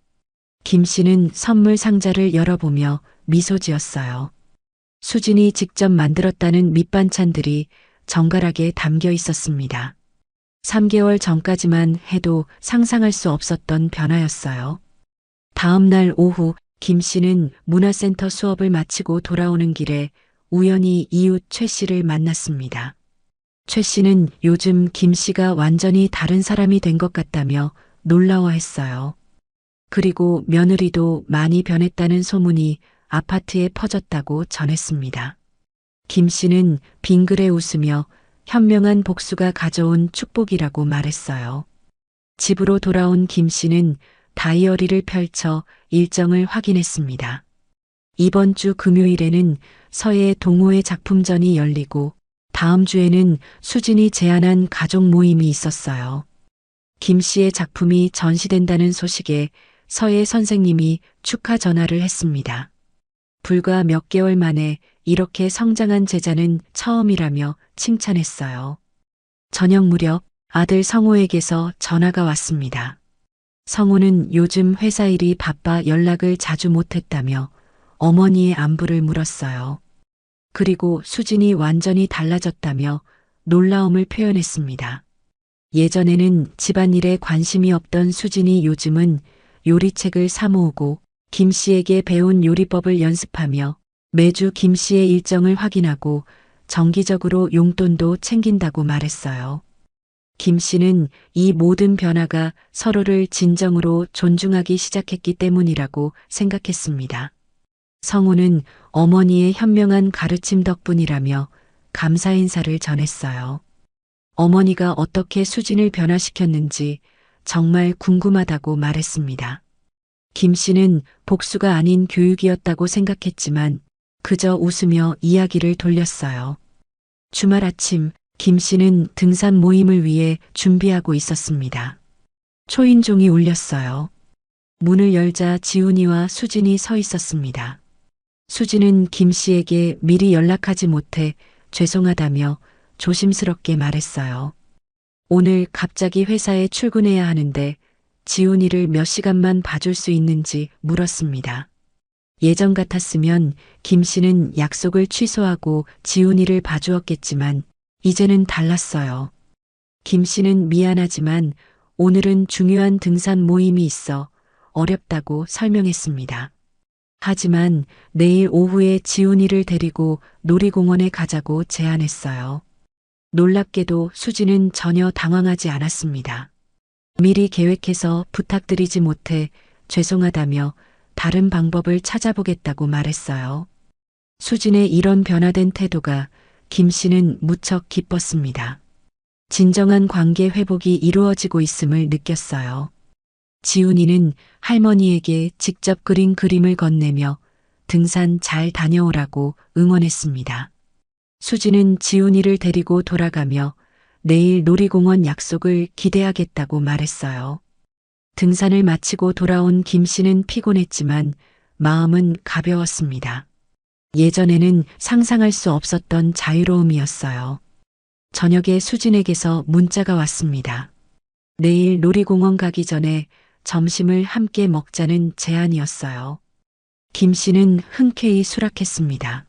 김 씨는 선물 상자를 열어보며 미소 지었어요. 수진이 직접 만들었다는 밑반찬들이 정갈하게 담겨 있었습니다. 3개월 전까지만 해도 상상할 수 없었던 변화였어요. 다음 날 오후 김 씨는 문화센터 수업을 마치고 돌아오는 길에 우연히 이웃 최 씨를 만났습니다. 최 씨는 요즘 김 씨가 완전히 다른 사람이 된 것 같다며 놀라워했어요. 그리고 며느리도 많이 변했다는 소문이 아파트에 퍼졌다고 전했습니다. 김 씨는 빙그레 웃으며 현명한 복수가 가져온 축복이라고 말했어요. 집으로 돌아온 김 씨는 다이어리를 펼쳐 일정을 확인했습니다. 이번 주 금요일에는 서예 동호회 작품전이 열리고 다음 주에는 수진이 제안한 가족 모임이 있었어요. 김 씨의 작품이 전시된다는 소식에 서예 선생님이 축하 전화를 했습니다. 불과 몇 개월 만에 이렇게 성장한 제자는 처음이라며 칭찬했어요. 저녁 무렵 아들 성호에게서 전화가 왔습니다. 성호는 요즘 회사 일이 바빠 연락을 자주 못했다며 어머니의 안부를 물었어요. 그리고 수진이 완전히 달라졌다며 놀라움을 표현했습니다. 예전에는 집안일에 관심이 없던 수진이 요즘은 요리책을 사 모으고 김 씨에게 배운 요리법을 연습하며 매주 김 씨의 일정을 확인하고 정기적으로 용돈도 챙긴다고 말했어요. 김 씨는 이 모든 변화가 서로를 진정으로 존중하기 시작했기 때문이라고 생각했습니다. 성우는 어머니의 현명한 가르침 덕분이라며 감사 인사를 전했어요. 어머니가 어떻게 수진을 변화시켰는지 정말 궁금하다고 말했습니다. 김 씨는 복수가 아닌 교육이었다고 생각했지만 그저 웃으며 이야기를 돌렸어요. 주말 아침 김 씨는 등산 모임을 위해 준비하고 있었습니다. 초인종이 울렸어요. 문을 열자 지훈이와 수진이 서 있었습니다. 수진은 김 씨에게 미리 연락하지 못해 죄송하다며 조심스럽게 말했어요. 오늘 갑자기 회사에 출근해야 하는데 지훈이를 몇 시간만 봐줄 수 있는지 물었습니다. 예전 같았으면 김 씨는 약속을 취소하고 지훈이를 봐주었겠지만 이제는 달랐어요. 김 씨는 미안하지만 오늘은 중요한 등산 모임이 있어 어렵다고 설명했습니다. 하지만 내일 오후에 지훈이를 데리고 놀이공원에 가자고 제안했어요. 놀랍게도 수진은 전혀 당황하지 않았습니다. 미리 계획해서 부탁드리지 못해 죄송하다며 다른 방법을 찾아보겠다고 말했어요. 수진의 이런 변화된 태도가 김 씨는 무척 기뻤습니다. 진정한 관계 회복이 이루어지고 있음을 느꼈어요. 지훈이는 할머니에게 직접 그린 그림을 건네며 등산 잘 다녀오라고 응원했습니다. 수진은 지훈이를 데리고 돌아가며 내일 놀이공원 약속을 기대하겠다고 말했어요. 등산을 마치고 돌아온 김 씨는 피곤했지만 마음은 가벼웠습니다. 예전에는 상상할 수 없었던 자유로움이었어요. 저녁에 수진에게서 문자가 왔습니다. 내일 놀이공원 가기 전에 점심을 함께 먹자는 제안이었어요. 김 씨는 흔쾌히 수락했습니다.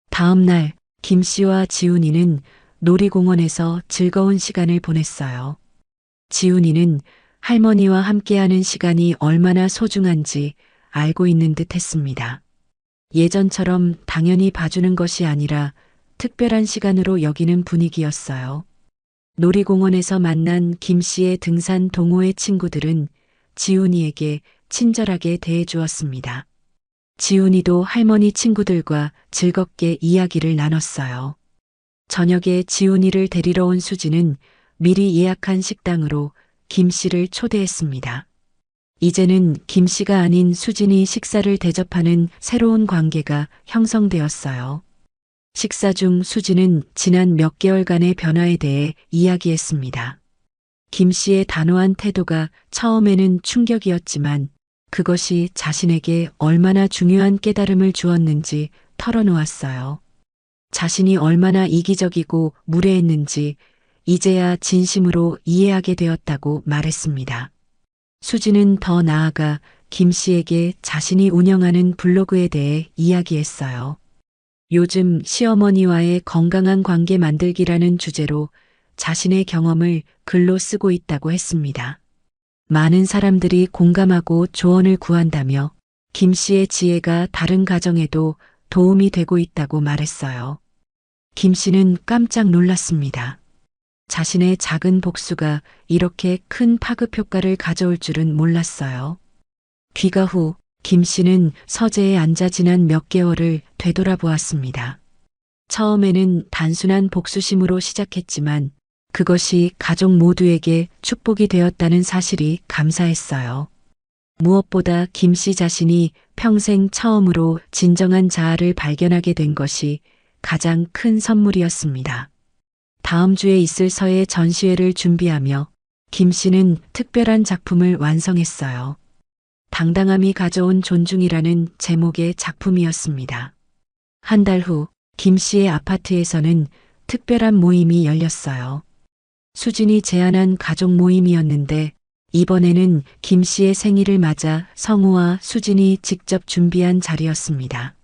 다음 날 김 씨와 지훈이는 놀이공원에서 즐거운 시간을 보냈어요. 지훈이는 할머니와 함께하는 시간이 얼마나 소중한지 알고 있는 듯 했습니다. 예전처럼 당연히 봐주는 것이 아니라 특별한 시간으로 여기는 분위기였어요. 놀이공원에서 만난 김 씨의 등산 동호회 친구들은 지훈이에게 친절하게 대해주었습니다. 지훈이도 할머니 친구들과 즐겁게 이야기를 나눴어요. 저녁에 지훈이를 데리러 온 수지는 미리 예약한 식당으로 김 씨를 초대했습니다. 이제는 김 씨가 아닌 수진이 식사를 대접하는 새로운 관계가 형성되었어요. 식사 중 수진은 지난 몇 개월간의 변화에 대해 이야기했습니다. 김 씨의 단호한 태도가 처음에는 충격이었지만 그것이 자신에게 얼마나 중요한 깨달음을 주었는지 털어놓았어요. 자신이 얼마나 이기적이고 무례했는지 이제야 진심으로 이해하게 되었다고 말했습니다. 수지는 더 나아가 김 씨에게 자신이 운영하는 블로그에 대해 이야기했어요. 요즘 시어머니와의 건강한 관계 만들기라는 주제로 자신의 경험을 글로 쓰고 있다고 했습니다. 많은 사람들이 공감하고 조언을 구한다며 김 씨의 지혜가 다른 가정에도 도움이 되고 있다고 말했어요. 김 씨는 깜짝 놀랐습니다. 자신의 작은 복수가 이렇게 큰 파급 효과를 가져올 줄은 몰랐어요. 귀가 후 김 씨는 서재에 앉아 지난 몇 개월을 되돌아보았습니다. 처음에는 단순한 복수심으로 시작했지만 그것이 가족 모두에게 축복이 되었다는 사실이 감사했어요. 무엇보다 김 씨 자신이 평생 처음으로 진정한 자아를 발견하게 된 것이 가장 큰 선물이었습니다. 다음 주에 있을 서예 전시회를 준비하며 김 씨는 특별한 작품을 완성했어요. 당당함이 가져온 존중이라는 제목의 작품이었습니다. 한 달 후 김 씨의 아파트에서는 특별한 모임이 열렸어요. 수진이 제안한 가족 모임이었는데 이번에는 김 씨의 생일을 맞아 성우와 수진이 직접 준비한 자리였습니다.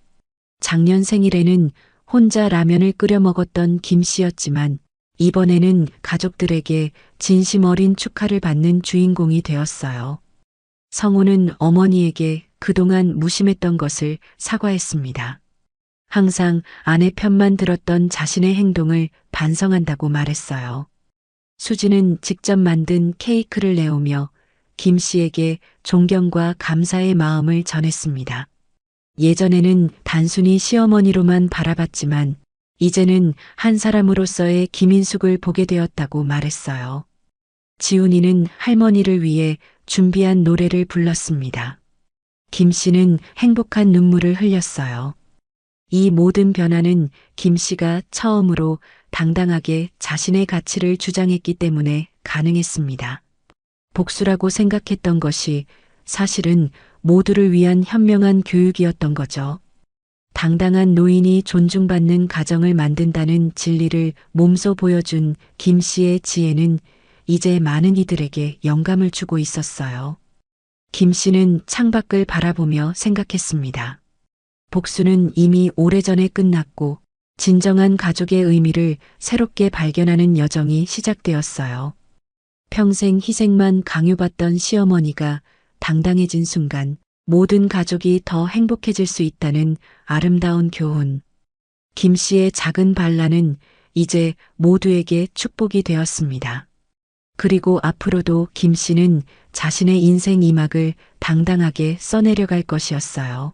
작년 생일에는 혼자 라면을 끓여 먹었던 김 씨였지만 이번에는 가족들에게 진심 어린 축하를 받는 주인공이 되었어요. 성우는 어머니에게 그동안 무심했던 것을 사과했습니다. 항상 아내 편만 들었던 자신의 행동을 반성한다고 말했어요. 수지는 직접 만든 케이크를 내오며 김 씨에게 존경과 감사의 마음을 전했습니다. 예전에는 단순히 시어머니로만 바라봤지만 이제는 한 사람으로서의 김인숙을 보게 되었다고 말했어요. 지훈이는 할머니를 위해 준비한 노래를 불렀습니다. 김 씨는 행복한 눈물을 흘렸어요. 이 모든 변화는 김 씨가 처음으로 당당하게 자신의 가치를 주장했기 때문에 가능했습니다. 복수라고 생각했던 것이 사실은 모두를 위한 현명한 교육이었던 거죠. 당당한 노인이 존중받는 가정을 만든다는 진리를 몸소 보여준 김 씨의 지혜는 이제 많은 이들에게 영감을 주고 있었어요. 김 씨는 창밖을 바라보며 생각했습니다. 복수는 이미 오래전에 끝났고 진정한 가족의 의미를 새롭게 발견하는 여정이 시작되었어요. 평생 희생만 강요받던 시어머니가 당당해진 순간 모든 가족이 더 행복해질 수 있다는 아름다운 교훈. 김 씨의 작은 반란은 이제 모두에게 축복이 되었습니다. 그리고 앞으로도 김 씨는 자신의 인생 이막을 당당하게 써내려갈 것이었어요.